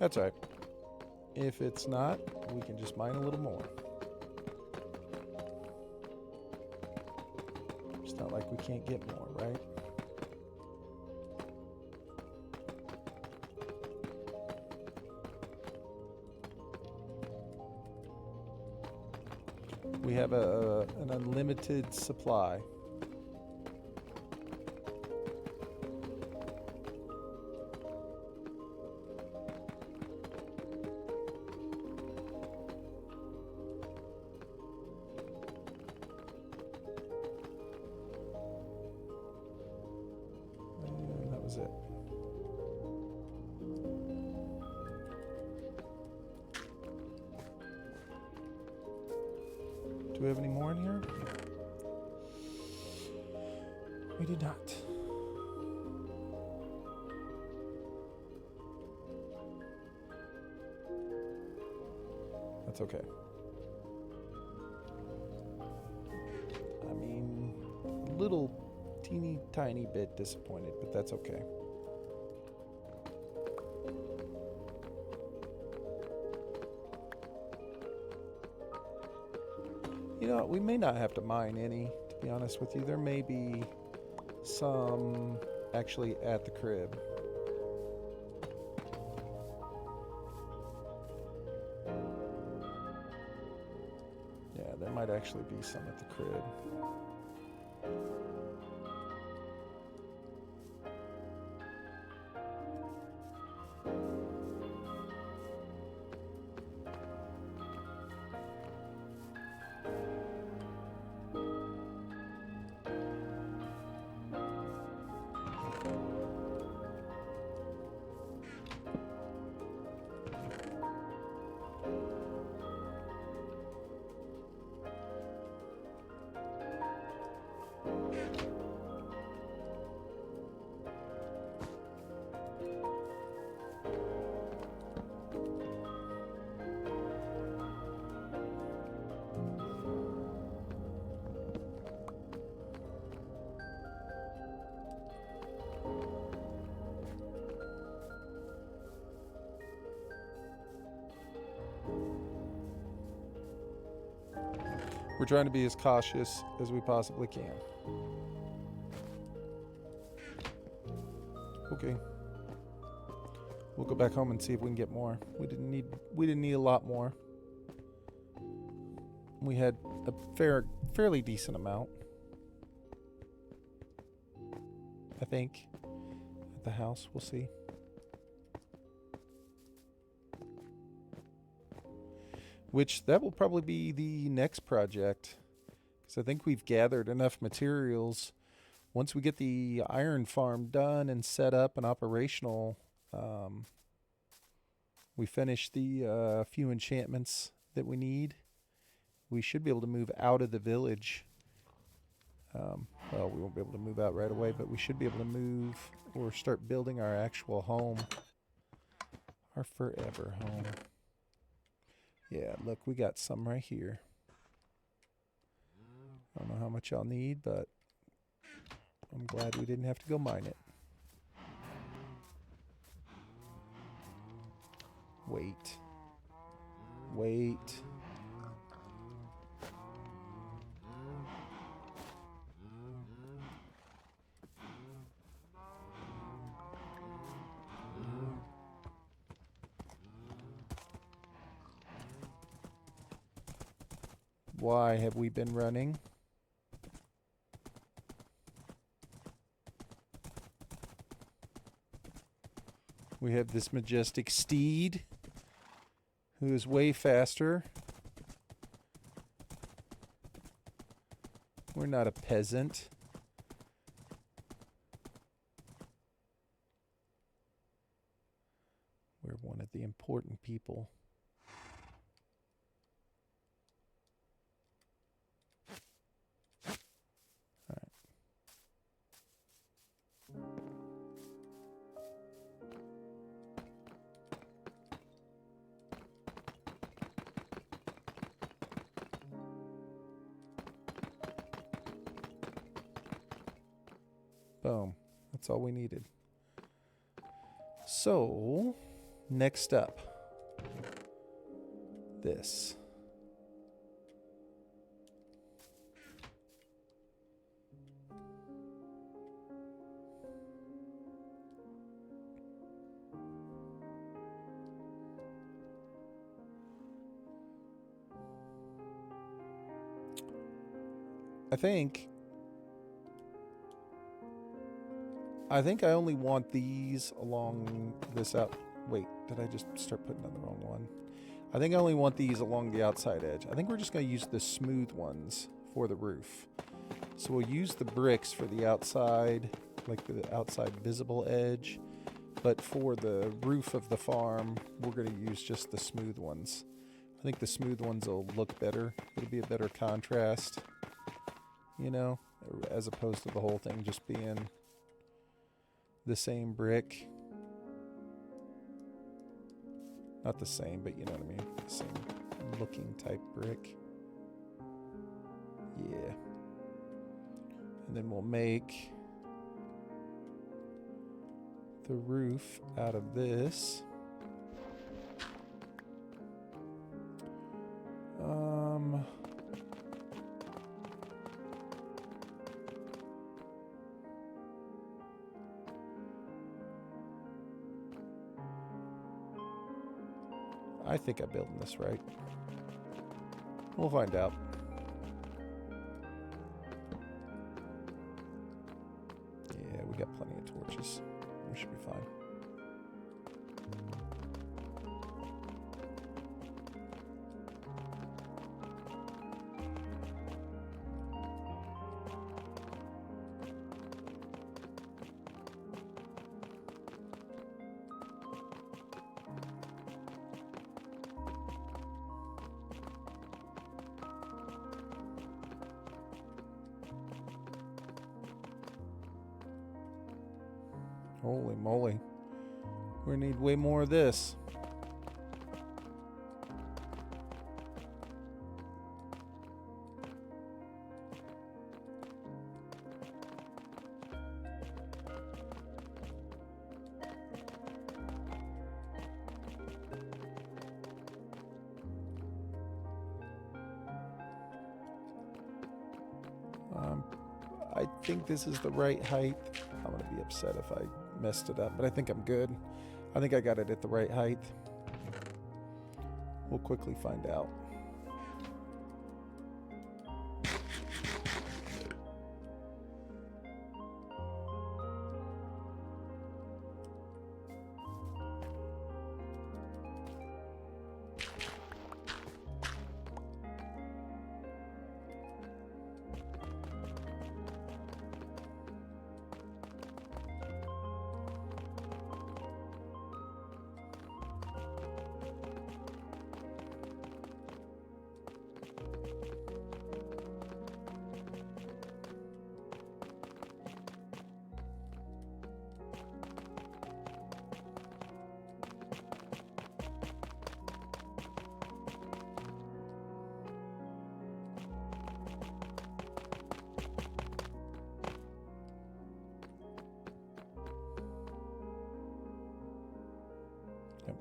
That's all right. If it's not, we can just mine a little more. It's not like we can't get more, right? We have an unlimited supply. And that was it. Do we have any more in here? We did not. That's okay. I mean, a little teeny tiny bit disappointed, but that's okay. You know, we may not have to mine any, to be honest with you. There may be some actually at the crib. Yeah, there might actually be some at the crib. We're trying to be as cautious as we possibly can. Okay. We'll go back home and see if we can get more. We didn't need a lot more. We had a fairly decent amount, I think, at the house. We'll see. Which that will probably be the next project, because I think we've gathered enough materials. Once we get the iron farm done and set up and operational, We finished the few enchantments that we need. We should be able to move out of the village. Well, we won't be able to move out right away, but we should be able to move or start building our actual home. Our forever home. Yeah, look, we got some right here. I don't know how much I'll need, but I'm glad we didn't have to go mine it. Wait. Wait. Why have we been running? We have this majestic steed who is way faster. We're not a peasant. We're one of the important people. All right. Boom. That's all we needed. So, next up, this. I think I only want these along this out. Wait, did I just start putting on the wrong one? I think I only want these along the outside edge. I think we're just going to use the smooth ones for the roof. So we'll use the bricks for the outside, like the outside visible edge. But for the roof of the farm, we're going to use just the smooth ones. I think the smooth ones will look better. It'll be a better contrast, you know, as opposed to the whole thing just being the same brick. Not the same, but you know what I mean. The same looking type brick. Yeah. And then we'll make the roof out of this. I think I'm building this right. We'll find out. Yeah, we got plenty of torches. We should be fine. Holy moly. We need way more of this. I think this is the right height. I'm going to be upset if I messed it up, but I think I'm good. I think I got it at the right height. We'll quickly find out.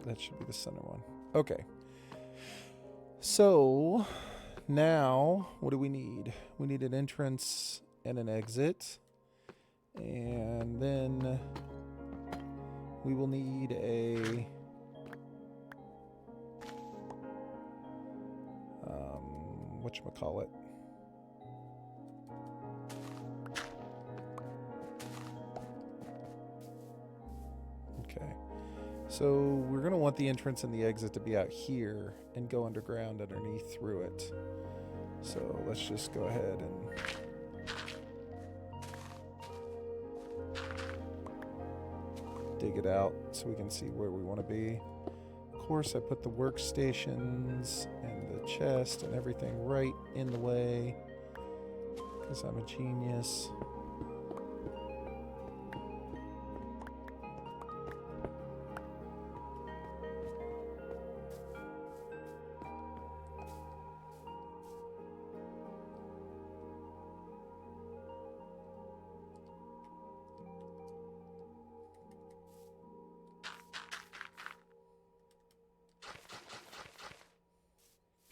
that should be the center one. Okay. So now what do we need? We need an entrance and an exit. And then we will need a whatchamacallit. Okay. So we're going to want the entrance and the exit to be out here and go underground underneath through it. So let's just go ahead and dig it out so we can see where we want to be. Of course, I put the workstations and the chest and everything right in the way because I'm a genius.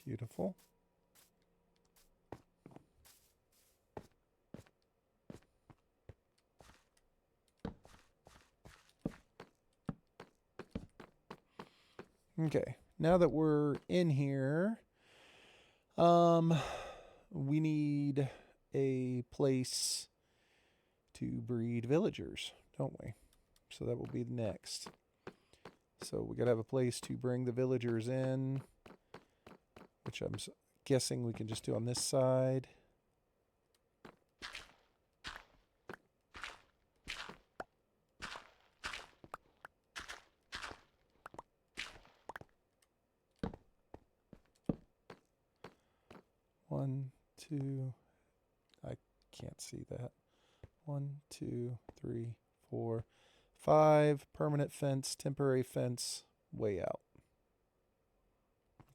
Beautiful. Okay, now that we're in here, we need a place to breed villagers, don't we? So that will be next. So we gotta have a place to bring the villagers in, which I'm guessing we can just do on this side. One, two, I can't see that. 1, 2, 3, 4, 5, permanent fence, temporary fence, way out.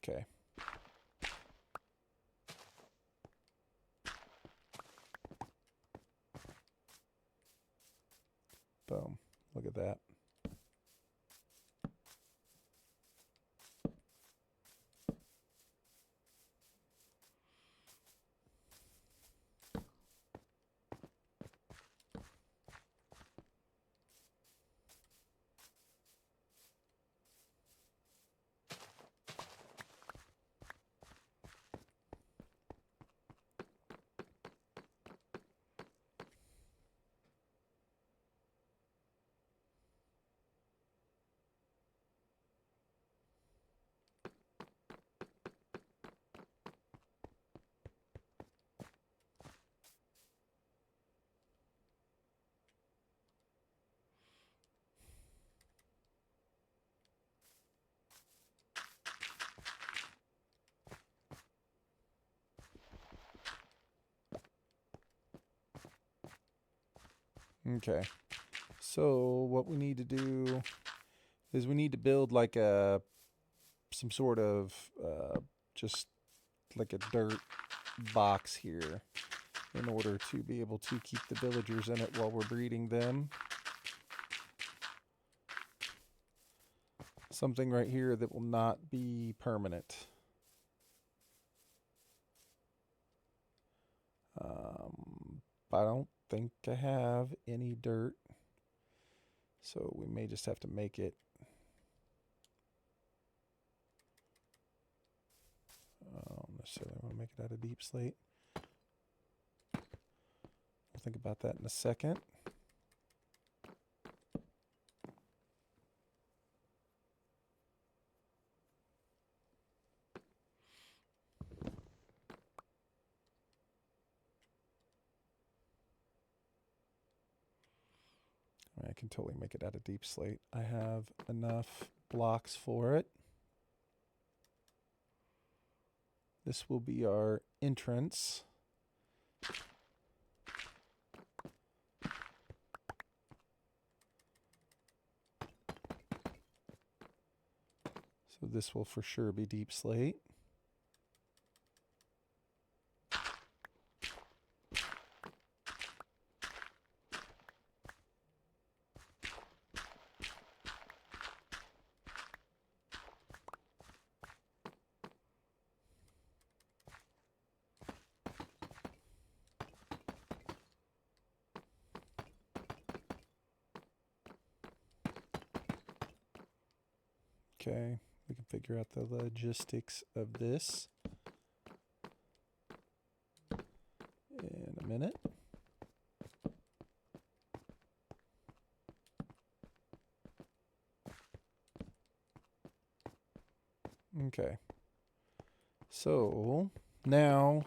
Okay. Boom. Look at that. Okay. So what we need to do is we need to build like some sort of just like a dirt box here in order to be able to keep the villagers in it while we're breeding them. Something right here that will not be permanent. I don't think I have any dirt, so we may just have to make it. I don't necessarily want to make it out of deep slate. We'll think about that in a second. I can totally make it out of deep slate. I have enough blocks for it. This will be our entrance. So this will for sure be deep slate. Okay, we can figure out the logistics of this in a minute. Okay. So now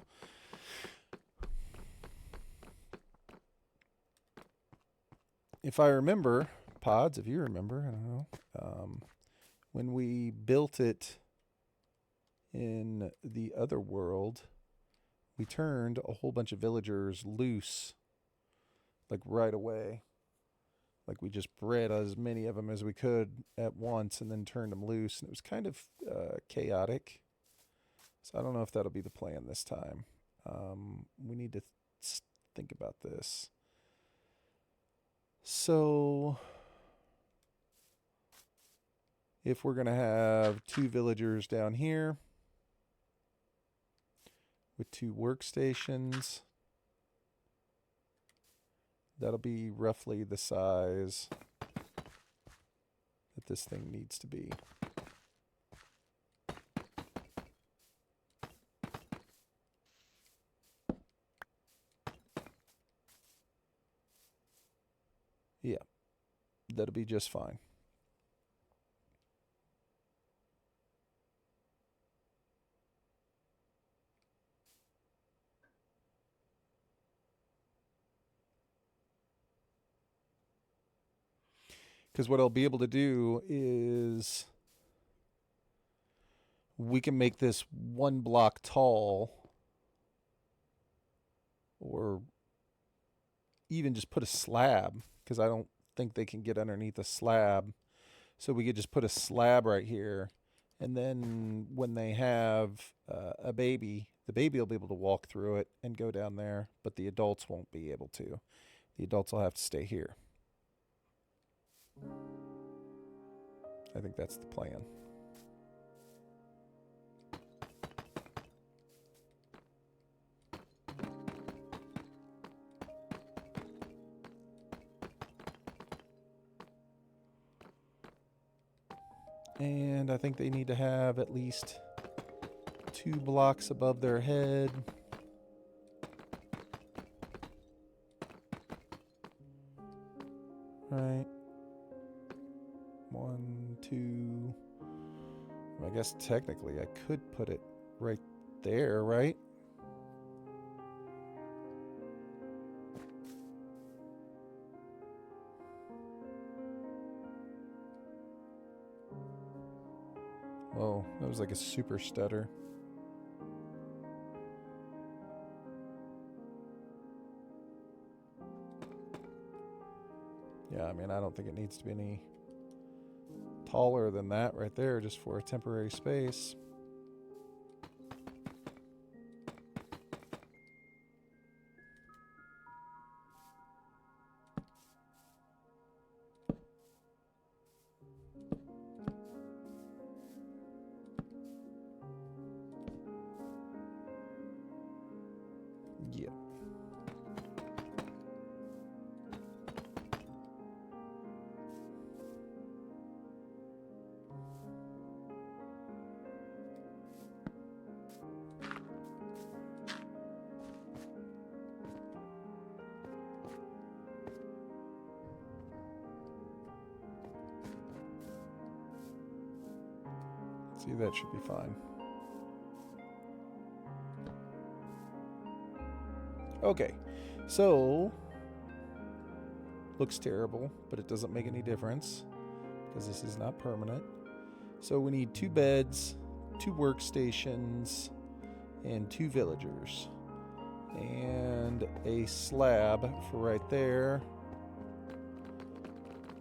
if I remember, pods, if you remember, I don't know, when we built it in the other world, we turned a whole bunch of villagers loose, like right away. Like we just bred as many of them as we could at once and then turned them loose. And it was kind of chaotic. So I don't know if that'll be the plan this time. We need to think about this. So if we're going to have 2 villagers down here with 2 workstations, that'll be roughly the size that this thing needs to be. Yeah, that'll be just fine. Because what I'll be able to do is we can make this 1 block tall, or even just put a slab, because I don't think they can get underneath a slab. So we could just put a slab right here, and then when they have a baby, the baby will be able to walk through it and go down there, but the adults won't be able to. The adults will have to stay here. I think that's the plan. And I think they need to have at least 2 blocks above their head. Right. 1, 2. I guess technically I could put it right there, right? Whoa, that was like a super stutter. Yeah, I mean, I don't think it needs to be any taller than that right there, just for a temporary space. Yeah. See, that should be fine. Okay, so looks terrible, but it doesn't make any difference because this is not permanent. So we need 2 beds, 2 workstations, and 2 villagers, and a slab for right there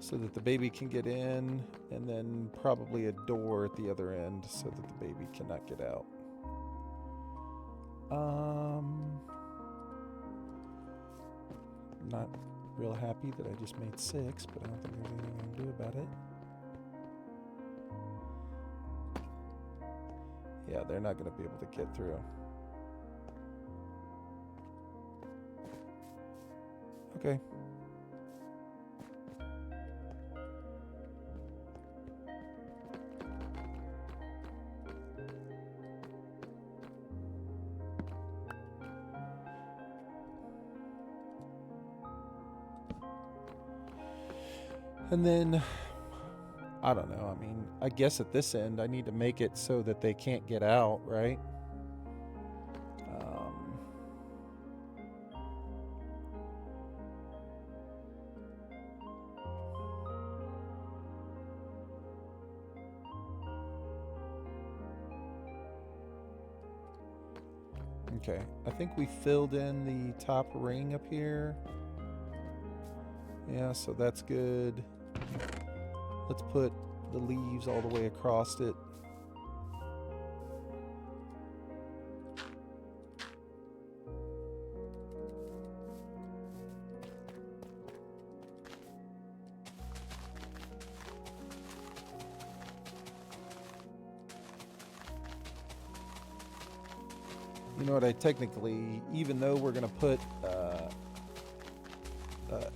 so that the baby can get in, and then probably a door at the other end so that the baby cannot get out. Not real happy that I just made 6, but I don't think there's anything I can do about it. Yeah, they're not going to be able to get through. Okay. And then, I don't know. I mean, I guess at this end, I need to make it so that they can't get out, right? Okay, I think we filled in the top ring up here. Yeah, so that's good. Let's put the leaves all the way across it. You know what, I technically, even though we're going to put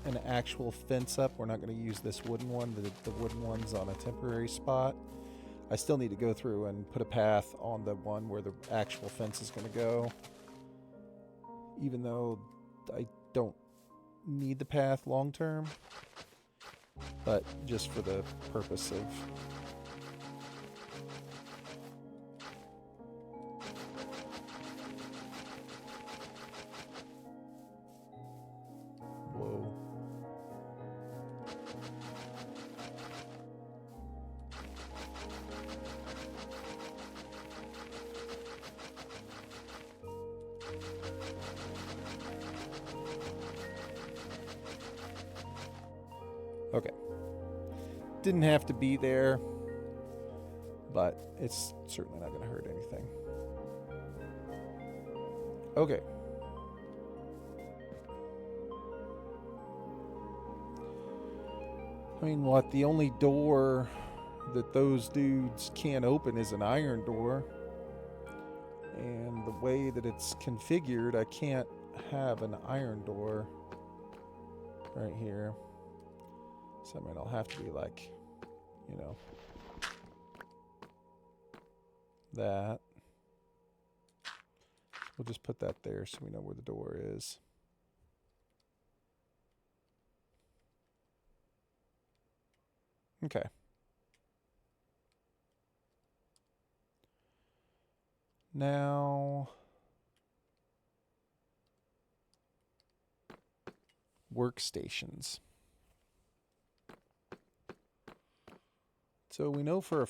an actual fence up, we're not going to use this wooden one. The wooden one's on a temporary spot. I still need to go through and put a path on the one where the actual fence is going to go. Even though I don't need the path long term, but just for the purpose of whoa. Okay. Didn't have to be there, but it's certainly not going to hurt anything. Okay. I mean, what? The only door that those dudes can't open is an iron door. And the way that it's configured, I can't have an iron door right here. So, I mean, I'll have to be like, you know, that. We'll just put that there so we know where the door is. Okay. Now, workstations. So we know for a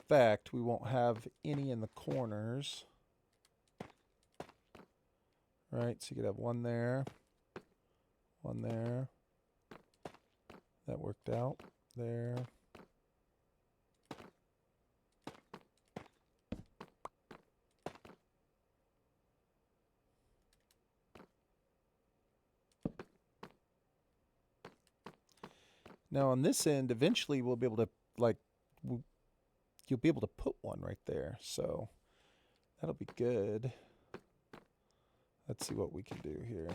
fact we won't have any in the corners. Right, so you could have one there, one there. That worked out. There. Now on this end, eventually we'll be able to, like, you'll be able to put one right there. So that'll be good. Let's see what we can do here.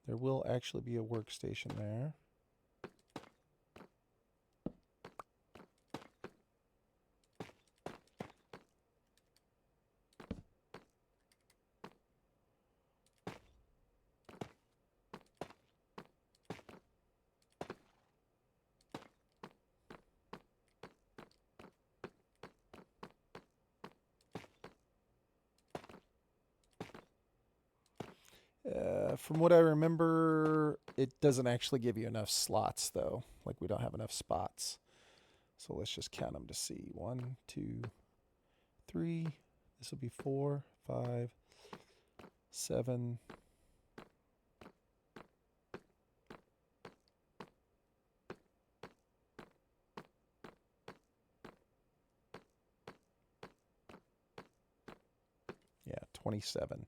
There will actually be a workstation there. From what I remember, it doesn't actually give you enough slots, though. Like, we don't have enough spots. So let's just count them to see. 1, 2, 3. This will be 4, 5, 7. Yeah, 27.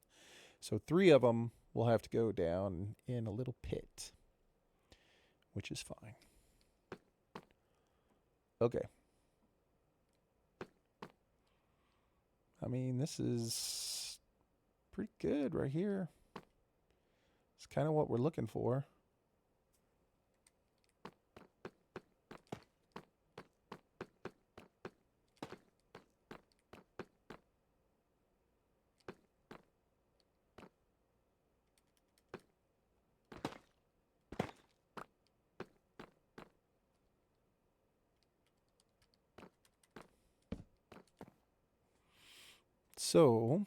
So 3 of them will have to go down in a little pit, which is fine. Okay. I mean, this is pretty good right here. It's kind of what we're looking for. So,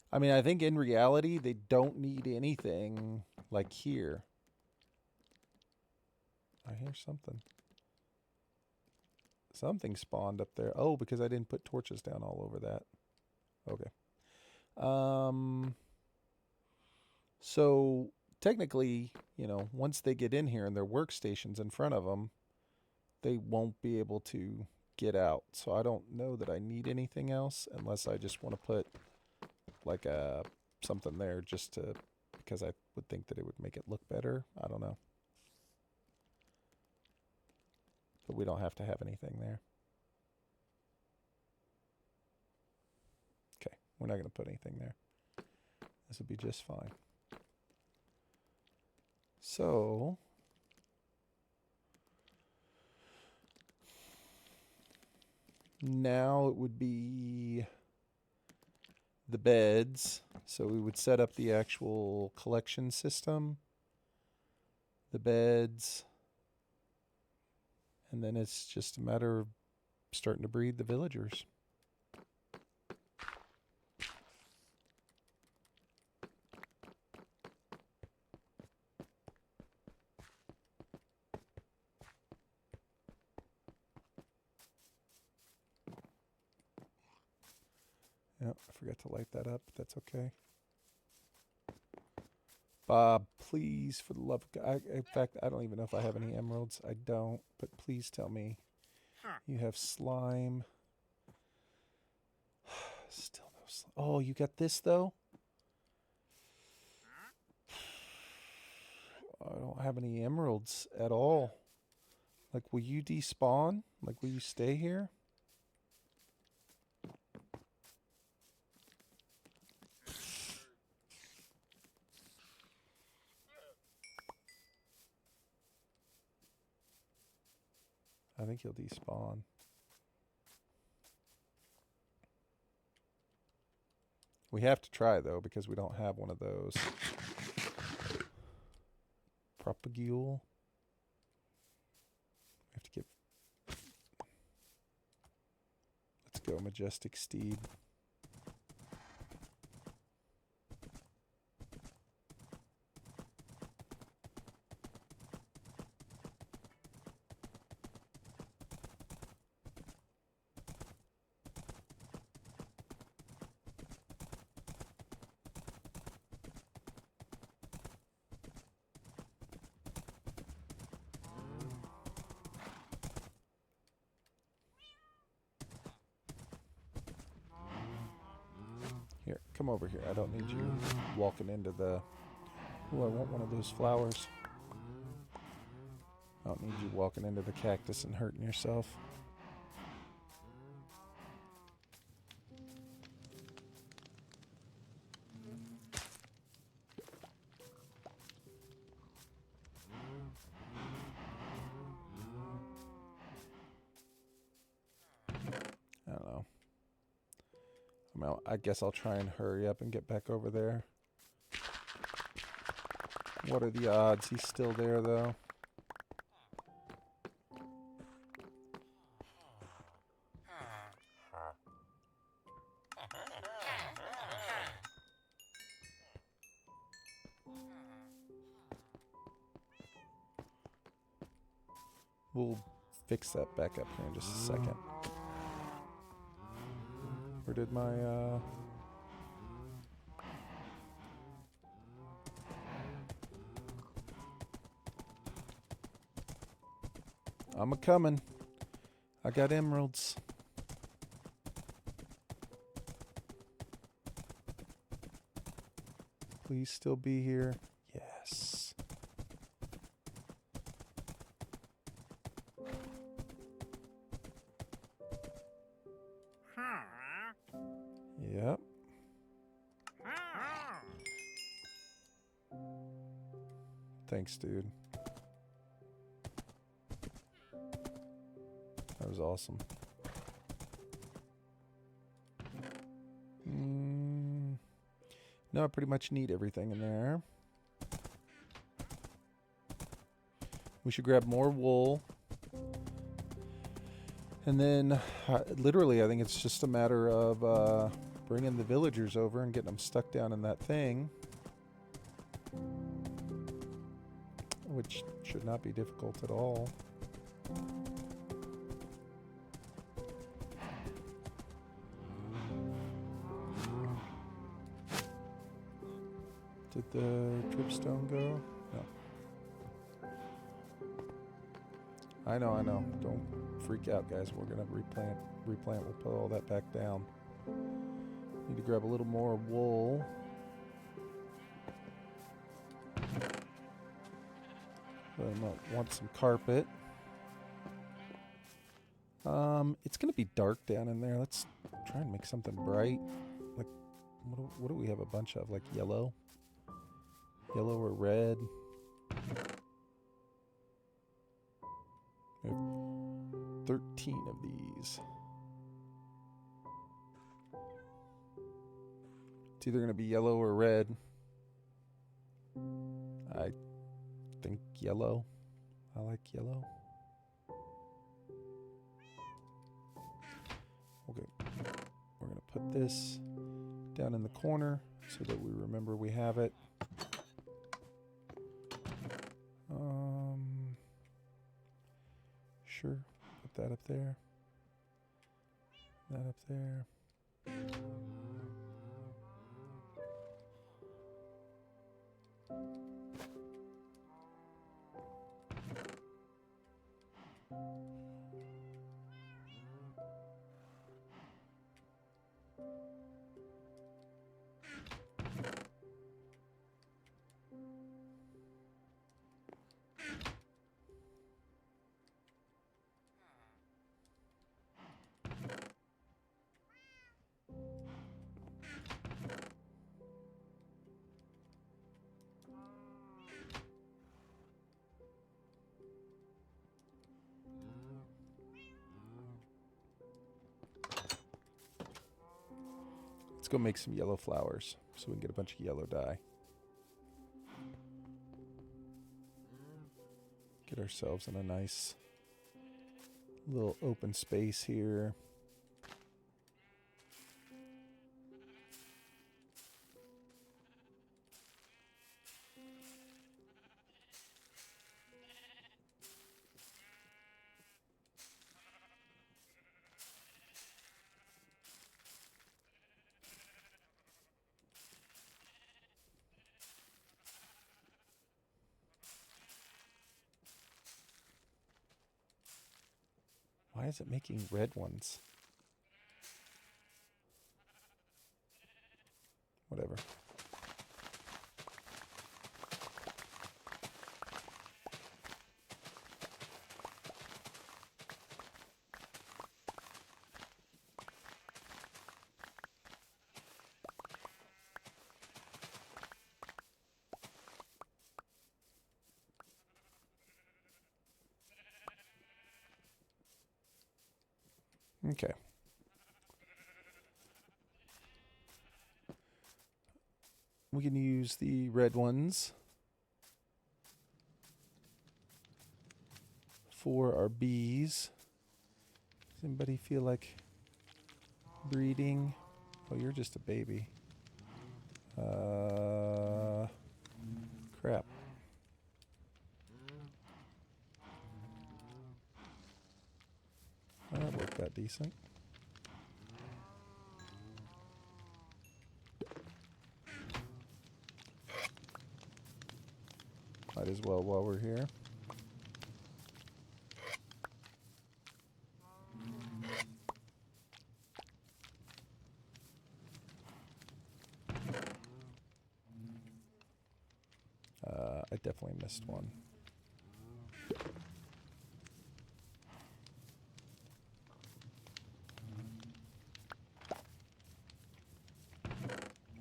I mean, I think in reality, they don't need anything like here. I hear something. Something spawned up there. Oh, because I didn't put torches down all over that. Okay. So technically, you know, once they get in here and their workstation's in front of them, they won't be able to get out. So I don't know that I need anything else unless I just want to put like a something there just to, because I would think that it would make it look better. I don't know. But we don't have to have anything there. Okay, we're not going to put anything there. This will be just fine. So, now it would be the beds. So we would set up the actual collection system, the beds, and then it's just a matter of starting to breed the villagers. Yep, I forgot to light that up. That's okay. Bob, please, for the love of God. In fact, I don't even know if I have any emeralds. I don't, but please tell me you have slime. Still no slime. Oh, you got this, though? I don't have any emeralds at all. Like, will you despawn? Like, will you stay here? I think he'll despawn. We have to try, though, because we don't have one of those. Propagule. We have to get... Let's go, Majestic Steed. Here, come over here. I don't need you walking into the... Ooh, I want one of those flowers. I don't need you walking into the cactus and hurting yourself. I don't know. I guess I'll try and hurry up and get back over there. What are the odds he's still there, though? We'll fix that back up here in just a second. Where did my, I'm a-coming. I got emeralds. Please still be here. Yes. Yep. Thanks, dude. That was awesome. No, I pretty much need everything in there. We should grab more wool. And then, literally, I think it's just a matter of bringing the villagers over and getting them stuck down in that thing. Which should not be difficult at all. Did the dripstone go? No. I know. Don't freak out, guys. We're gonna replant. We'll put all that back down. Need to grab a little more wool. I might want some carpet. It's gonna be dark down in there. Let's try and make something bright. Like, what do we have a bunch of? Like yellow or red. We have 13 of these. It's either gonna be yellow or red. I think yellow. I like yellow. Okay, we're gonna put this down in the corner so that we remember we have it. Sure, put that up there. That up there. Let's go make some yellow flowers so we can get a bunch of yellow dye. Get ourselves in a nice little open space here. Why is it making red ones? Whatever. Okay. We can use the red ones for our bees. Does anybody feel like breeding? Oh, you're just a baby. Crap. That worked out decent. Might as well while we're here. I definitely missed one.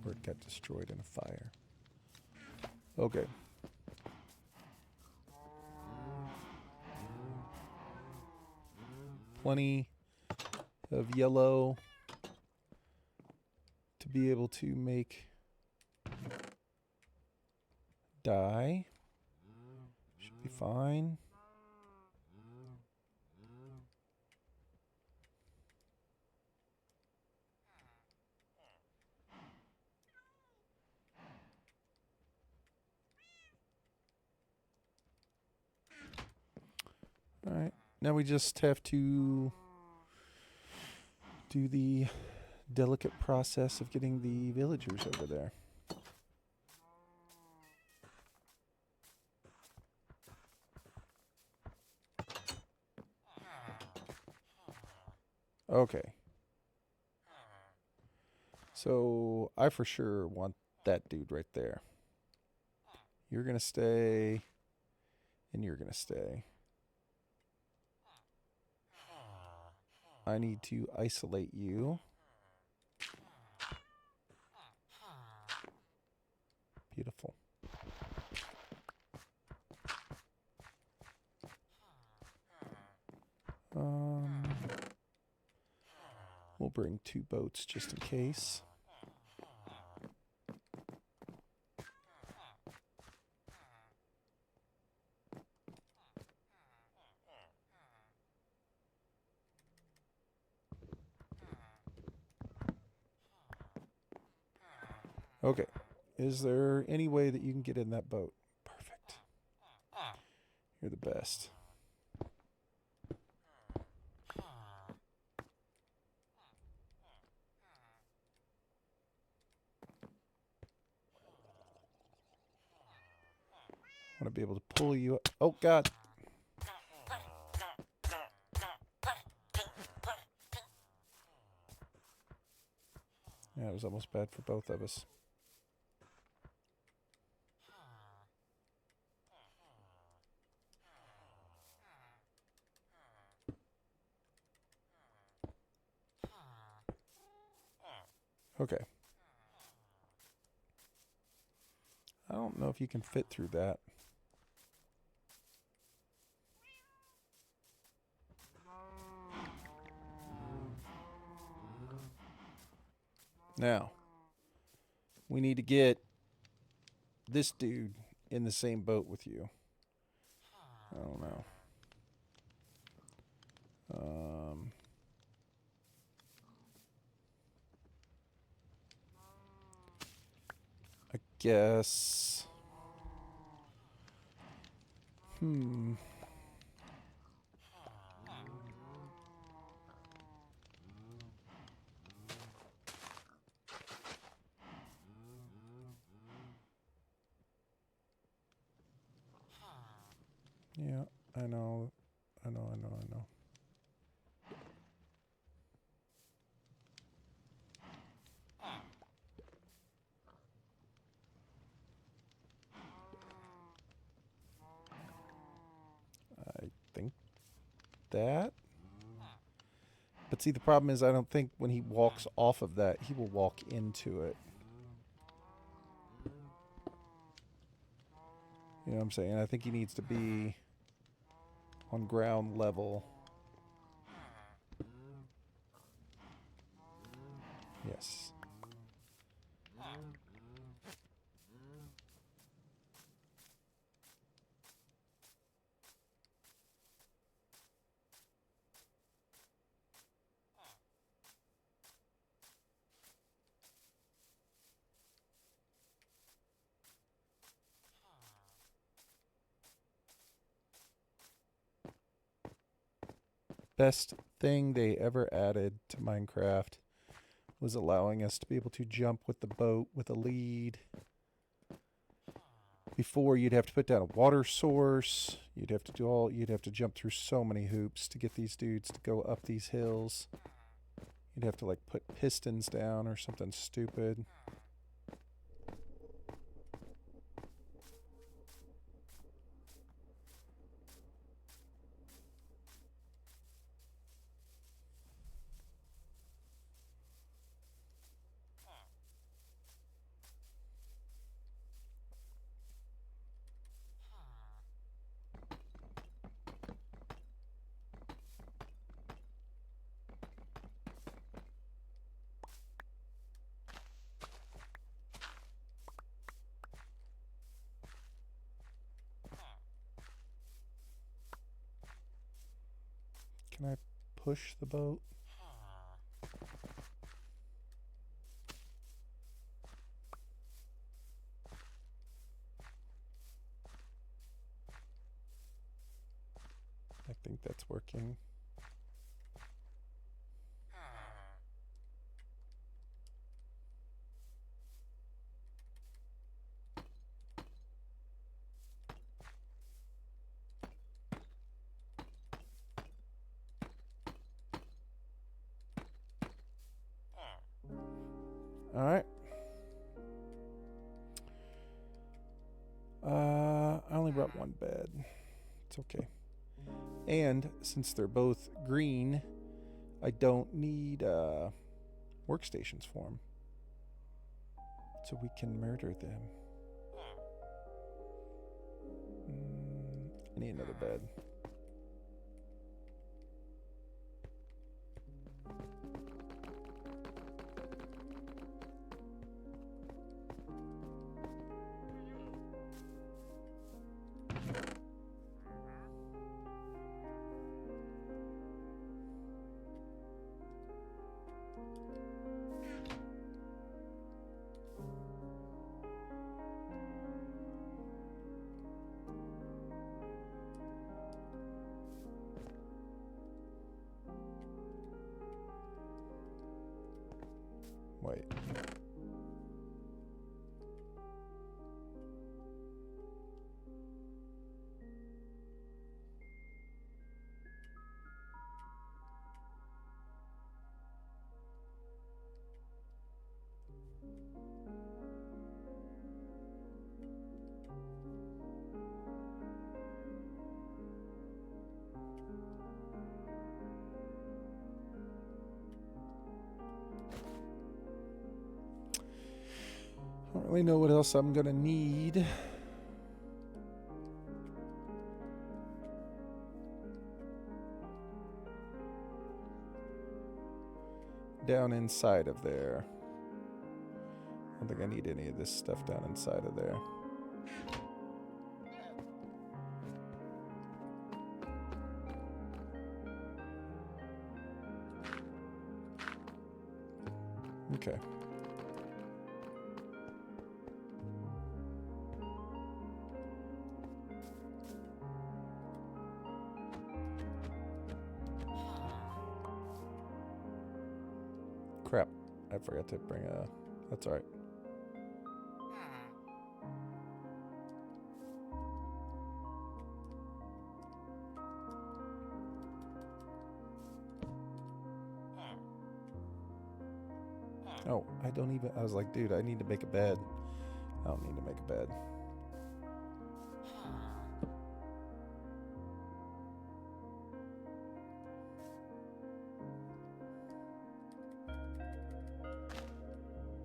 Or it got destroyed in a fire. Okay. plenty of yellow to be able to make dye. Should be fine. All right. Now we just have to do the delicate process of getting the villagers over there. Okay. So I for sure want that dude right there. You're going to stay, and you're going to stay. I need to isolate you. Beautiful. We'll bring 2 boats just in case. Okay. Is there any way that you can get in that boat? Perfect. You're the best. I want to be able to pull you up. Oh, God. Yeah, it was almost bad for both of us. Okay. I don't know if you can fit through that. Now, we need to get this dude in the same boat with you. I don't know. I guess. Yeah, I know. I know. I think that. But see, the problem is I don't think when he walks off of that, he will walk into it. You know what I'm saying? I think he needs to be on ground level. Yes. Best thing they ever added to Minecraft was allowing us to be able to jump with the boat with a lead. Before, you'd have to put down a water source. You'd have to jump through so many hoops to get these dudes to go up these hills. You'd have to like put pistons down or something stupid. Can I push the boat? I think that's working. All right. I only brought one bed. It's okay. And since they're both green, I don't need workstations for them. So we can murder them. I need another bed. Wait. I don't really know what else I'm gonna need. Down inside of there. I don't think I need any of this stuff down inside of there. Okay. Crap. I forgot to bring a... That's alright. Oh, I don't even... I was like, dude, I need to make a bed. I don't need to make a bed.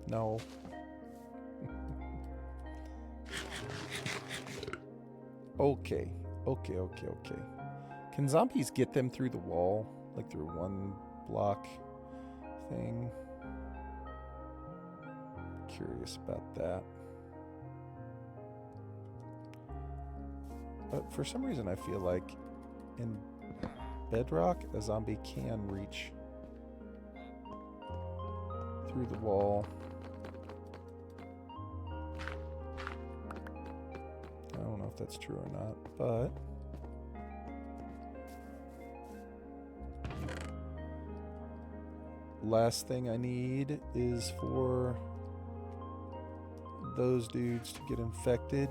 No. Okay. Okay. Can zombies get them through the wall? Like through one block thing? Curious about that. But for some reason I feel like in Bedrock a zombie can reach through the wall. I don't know if that's true or not, but last thing I need is for those dudes to get infected.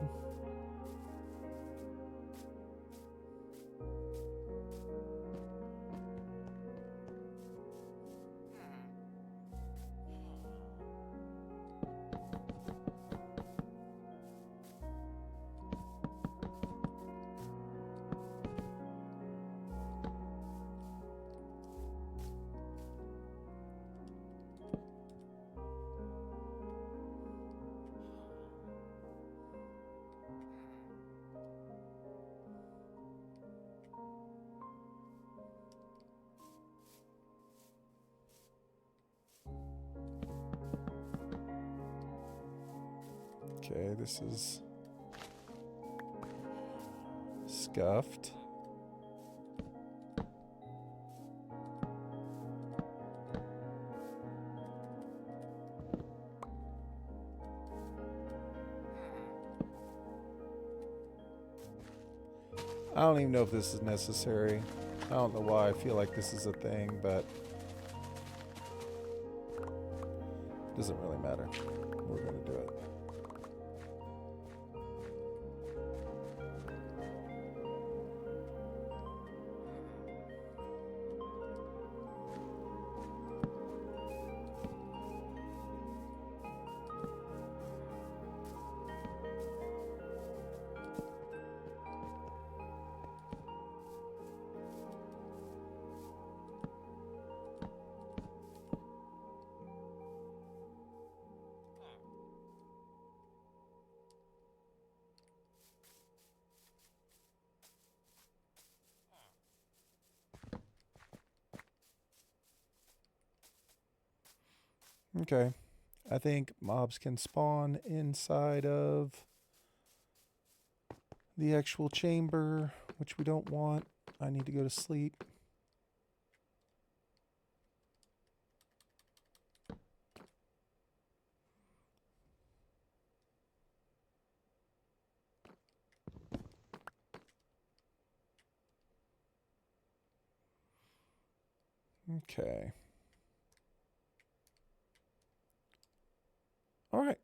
Okay, this is scuffed. I don't even know if this is necessary. I don't know why I feel like this is a thing, but it doesn't really matter. We're going to do it. Okay. I think mobs can spawn inside of the actual chamber, which we don't want. I need to go to sleep. Okay. All right.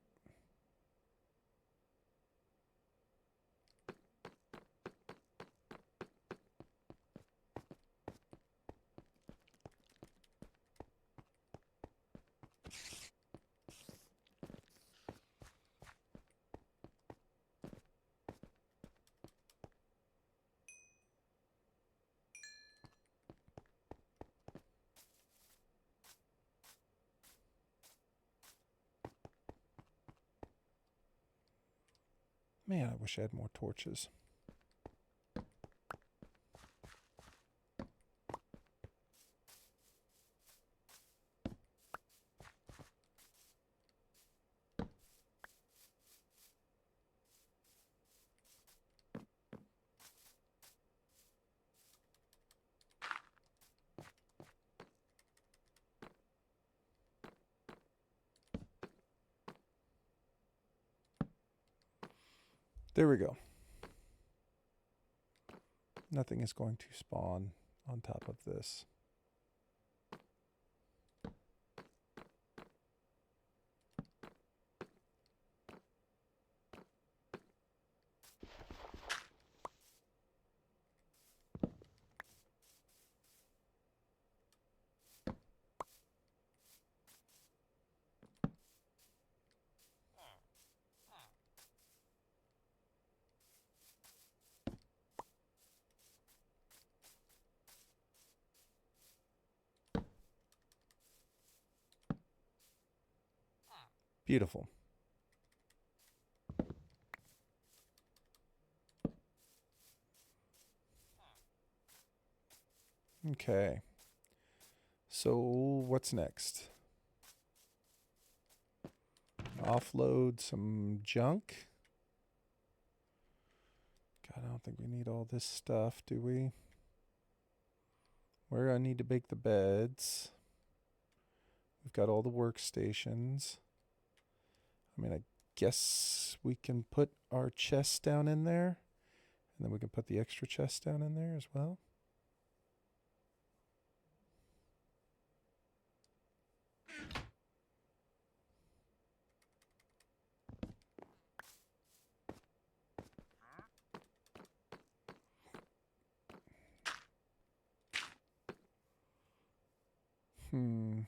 Man, I wish I had more torches. There we go. Nothing is going to spawn on top of this. Beautiful. Okay. So what's next? Offload some junk. God, I don't think we need all this stuff, do we? Where I need to bake the beds. We've got all the workstations. I mean, I guess we can put our chests down in there. And then we can put the extra chests down in there as well. Hmm.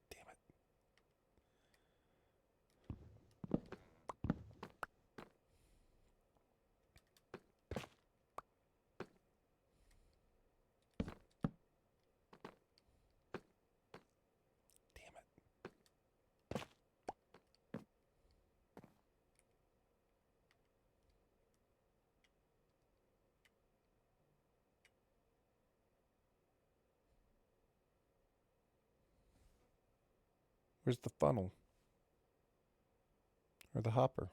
Damn it. Where's the funnel? Or the hopper?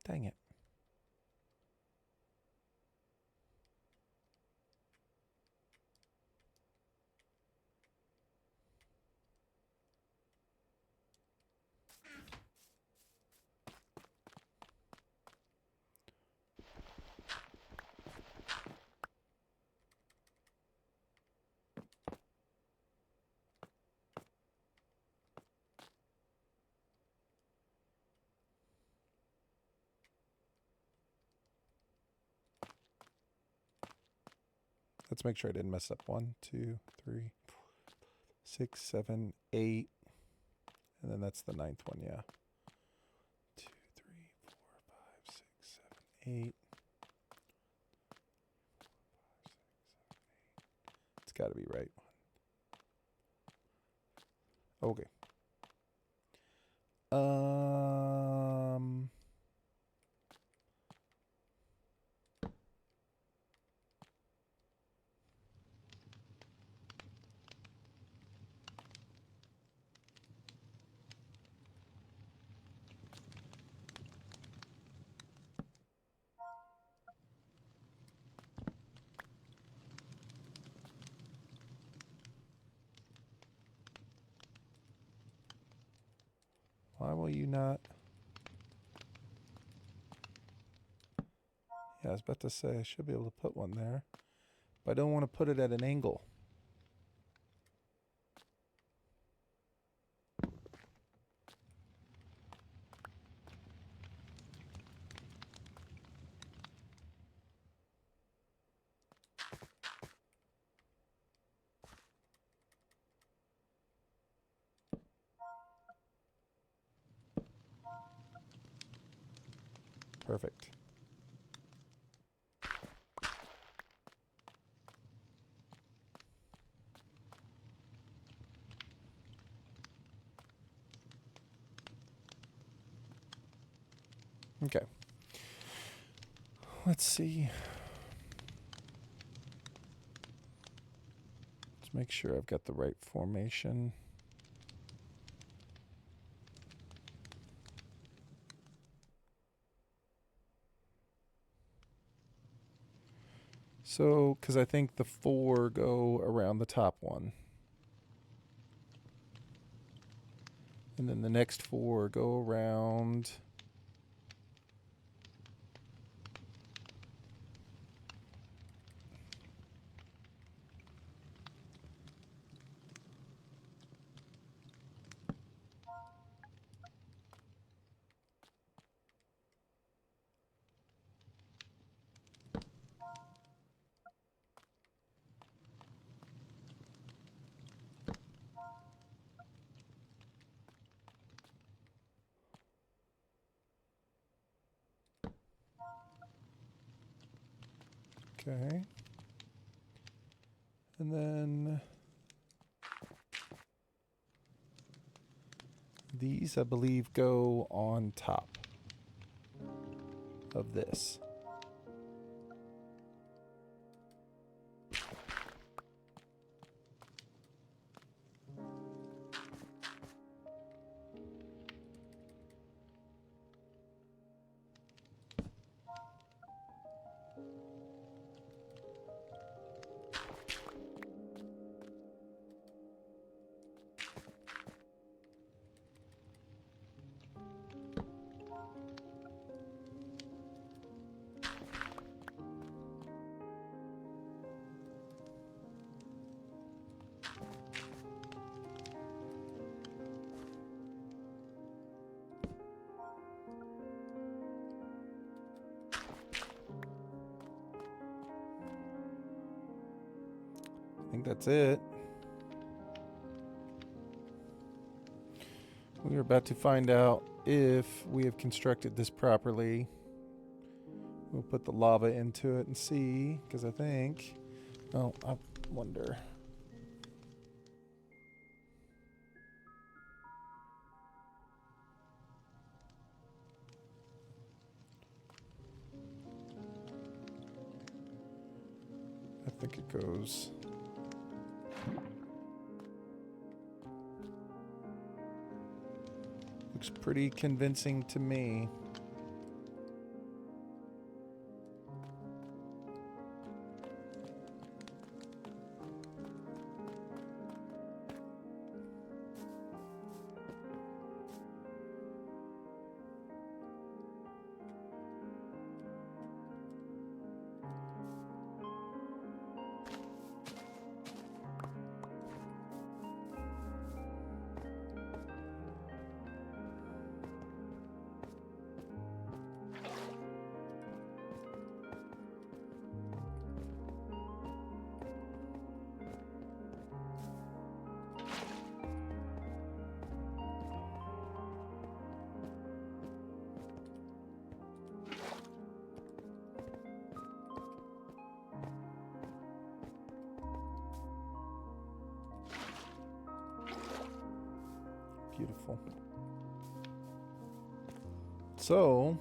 Dang it. Let's make sure I didn't mess up. 1, 2, 3, 6, 7, 8. And then that's the 9th one, yeah. 2, 3, 4, 5, 6, 7, 8. It's got to be right. Okay. Why will you not? Yeah, I was about to say I should be able to put one there, but I don't want to put it at an angle. Perfect. Okay. Let's see. Let's make sure I've got the right formation. So, because I think the 4 go around the top one. And then the next 4 go around. Okay. And then these, I believe, go on top of this. I think that's it. We are about to find out if we have constructed this properly. We'll put the lava into it and see, because I think... Oh, I wonder... think it goes. Looks pretty convincing to me. Beautiful. So,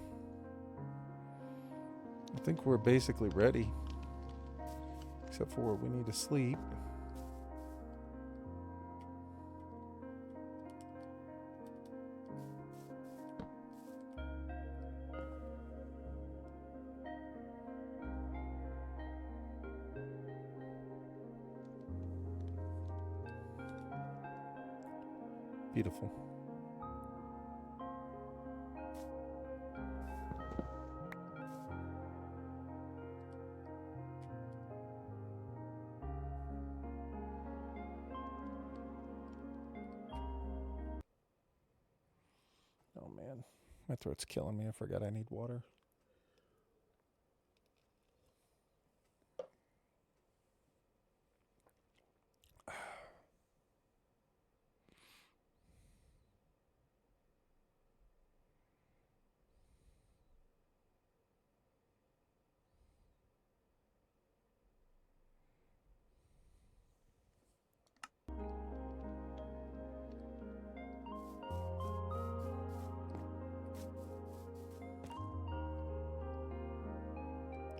I think we're basically ready. Except for we need to sleep. Beautiful. Oh man, my throat's killing me. I forgot I need water.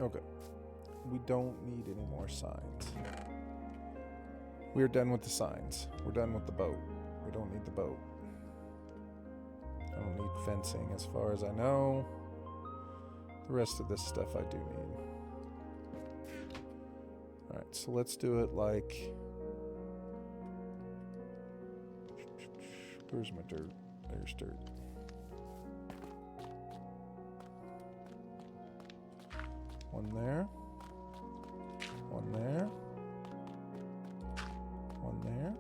Okay. We don't need any more signs. We're done with the signs. We're done with the boat. We don't need the boat. I don't need fencing as far as I know. The rest of this stuff I do need. Alright, so let's do it like... Where's my dirt? There's dirt. One there. One there. One there.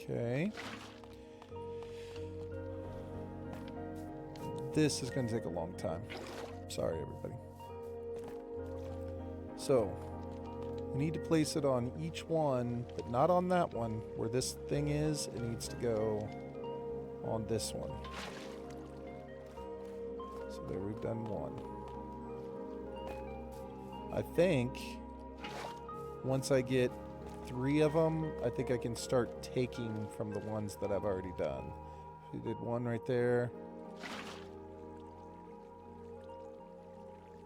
Okay. This is going to take a long time. Sorry, everybody. So, we need to place it on each one, but not on that one. Where this thing is, it needs to go on this one. So there, we've done one. I think once I get 3 of them, I think I can start taking from the ones that I've already done. We did one right there.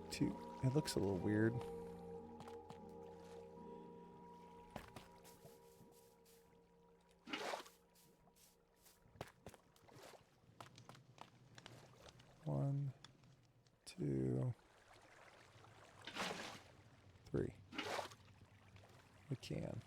2. It looks a little weird. One, 2, 3. We can.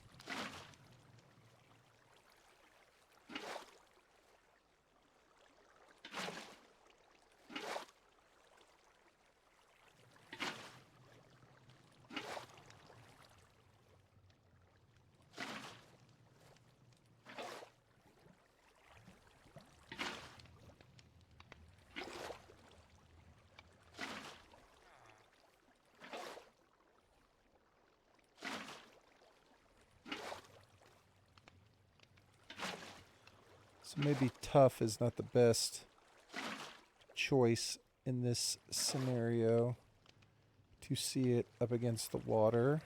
So maybe tough is not the best choice in this scenario to see it up against the water.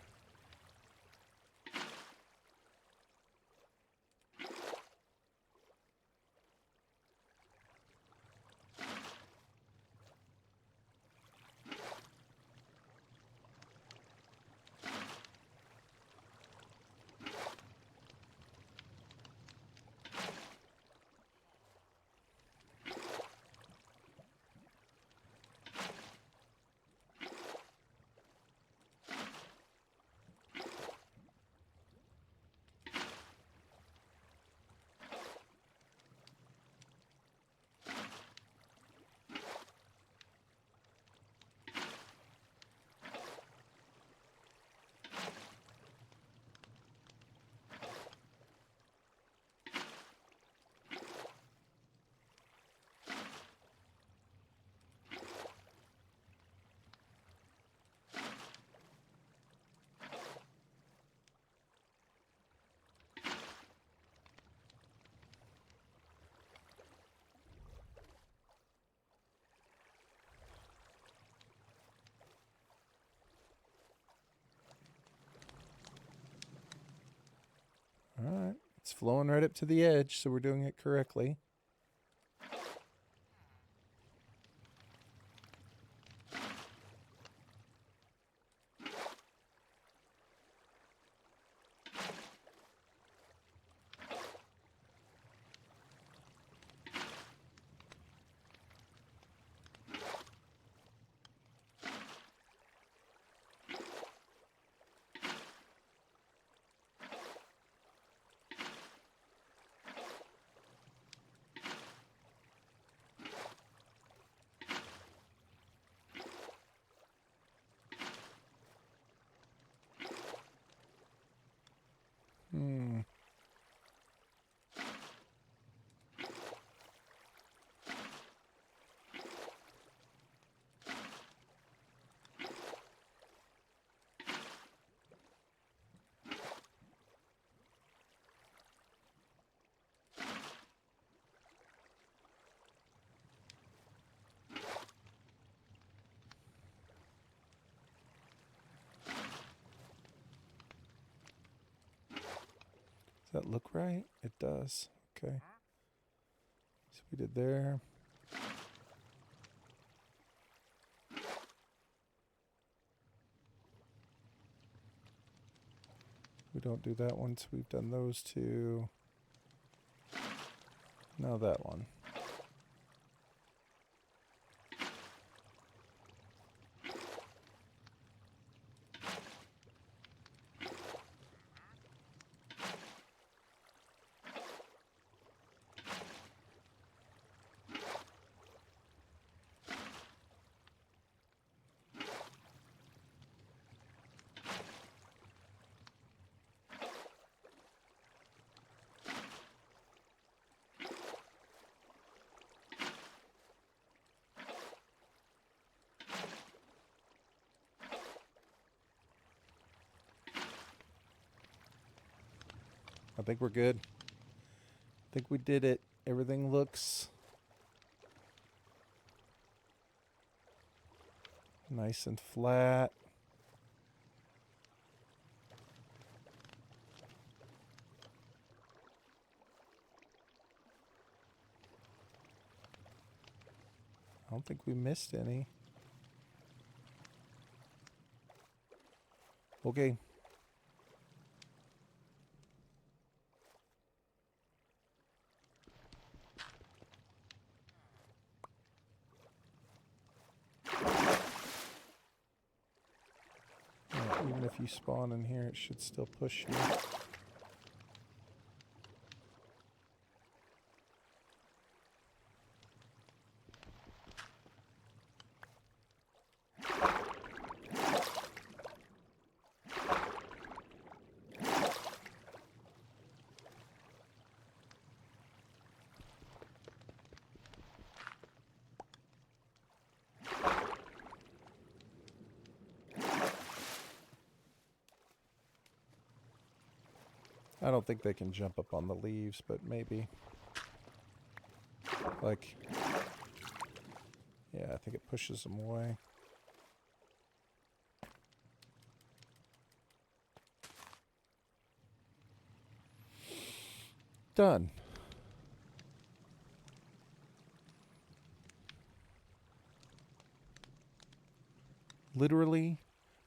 All right. It's flowing right up to the edge, so we're doing it correctly. Hmm. Does that look right? It does. Okay. So we did there. We don't do that one, so we've done those two. Now that one. I think we're good. I think we did it. Everything looks nice and flat. I don't think we missed any. Okay. Even if you spawn in here, it should still push you. I don't think they can jump up on the leaves, but maybe. Like, yeah, I think it pushes them away. Done. Literally,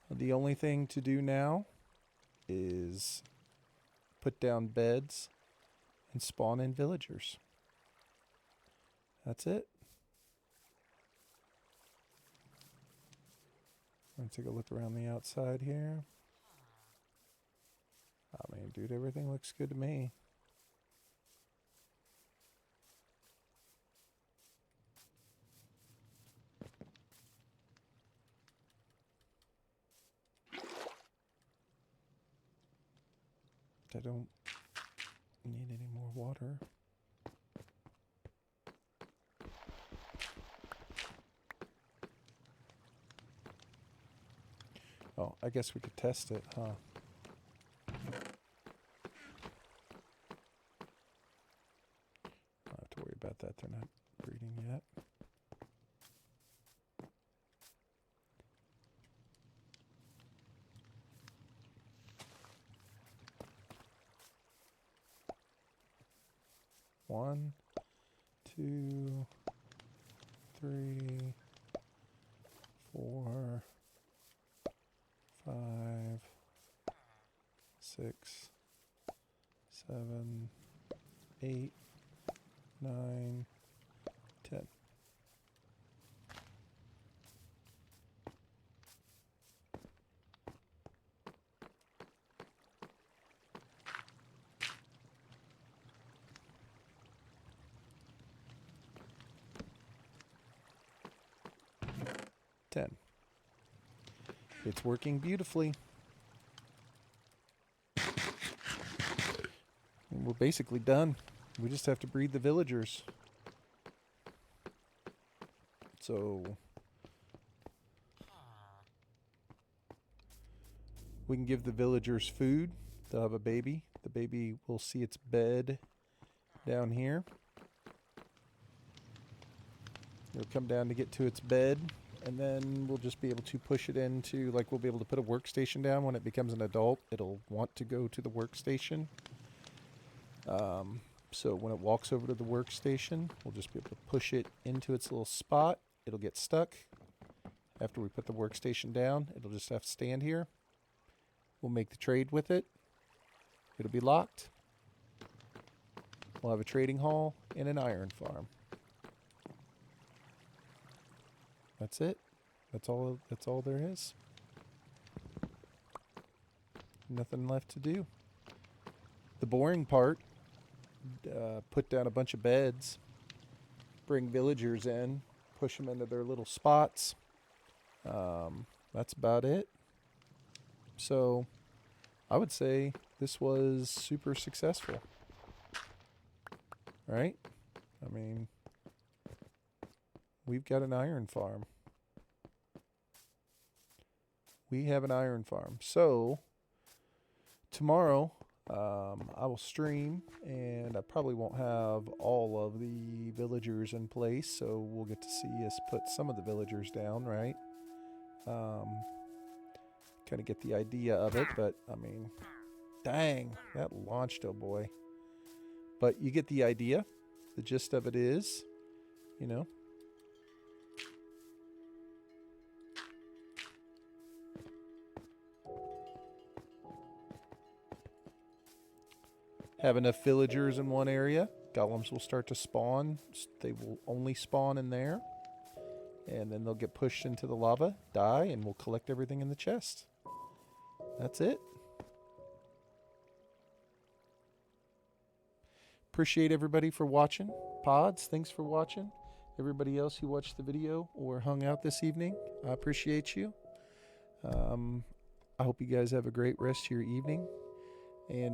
the only thing to do now is put down beds and spawn in villagers. That's it. I'm gonna take a look around the outside here. I mean, dude, everything looks good to me. I don't need any more water. Oh, I guess we could test it, huh? Don't have to worry about that. They're not breeding yet. One, 2, 3, 4, 5, 6, 7, 8, 9, 10. It's working beautifully. And we're basically done. We just have to breed the villagers. So we can give the villagers food. They'll have a baby. The baby will see its bed down here. It'll come down to get to its bed, and then we'll just be able to push it into, like, we'll be able to put a workstation down. When it becomes an adult, it'll want to go to the workstation. So when it walks over to the workstation, we'll just be able to push it into its little spot. It'll get stuck. After we put the workstation down, it'll just have to stand here. We'll make the trade with it. It'll be locked. We'll have a trading hall and an iron farm. That's it. That's all there is. Nothing left to do. The boring part, put down a bunch of beds, bring villagers in, push them into their little spots. That's about it. So I would say this was super successful. Right? I mean, we've got an iron farm. We have an iron farm. So tomorrow, I will stream, and I probably won't have all of the villagers in place, so we'll get to see us put some of the villagers down, right? Kind of get the idea of it, but I mean, dang, that launched, oh boy. But you get the idea. The gist of it is, you know, have enough villagers in one area, golems will start to spawn. They will only spawn in there. And then they'll get pushed into the lava, die, and we'll collect everything in the chest. That's it. Appreciate everybody for watching. Pods, thanks for watching. Everybody else who watched the video or hung out this evening, I appreciate you. I hope you guys have a great rest of your evening. And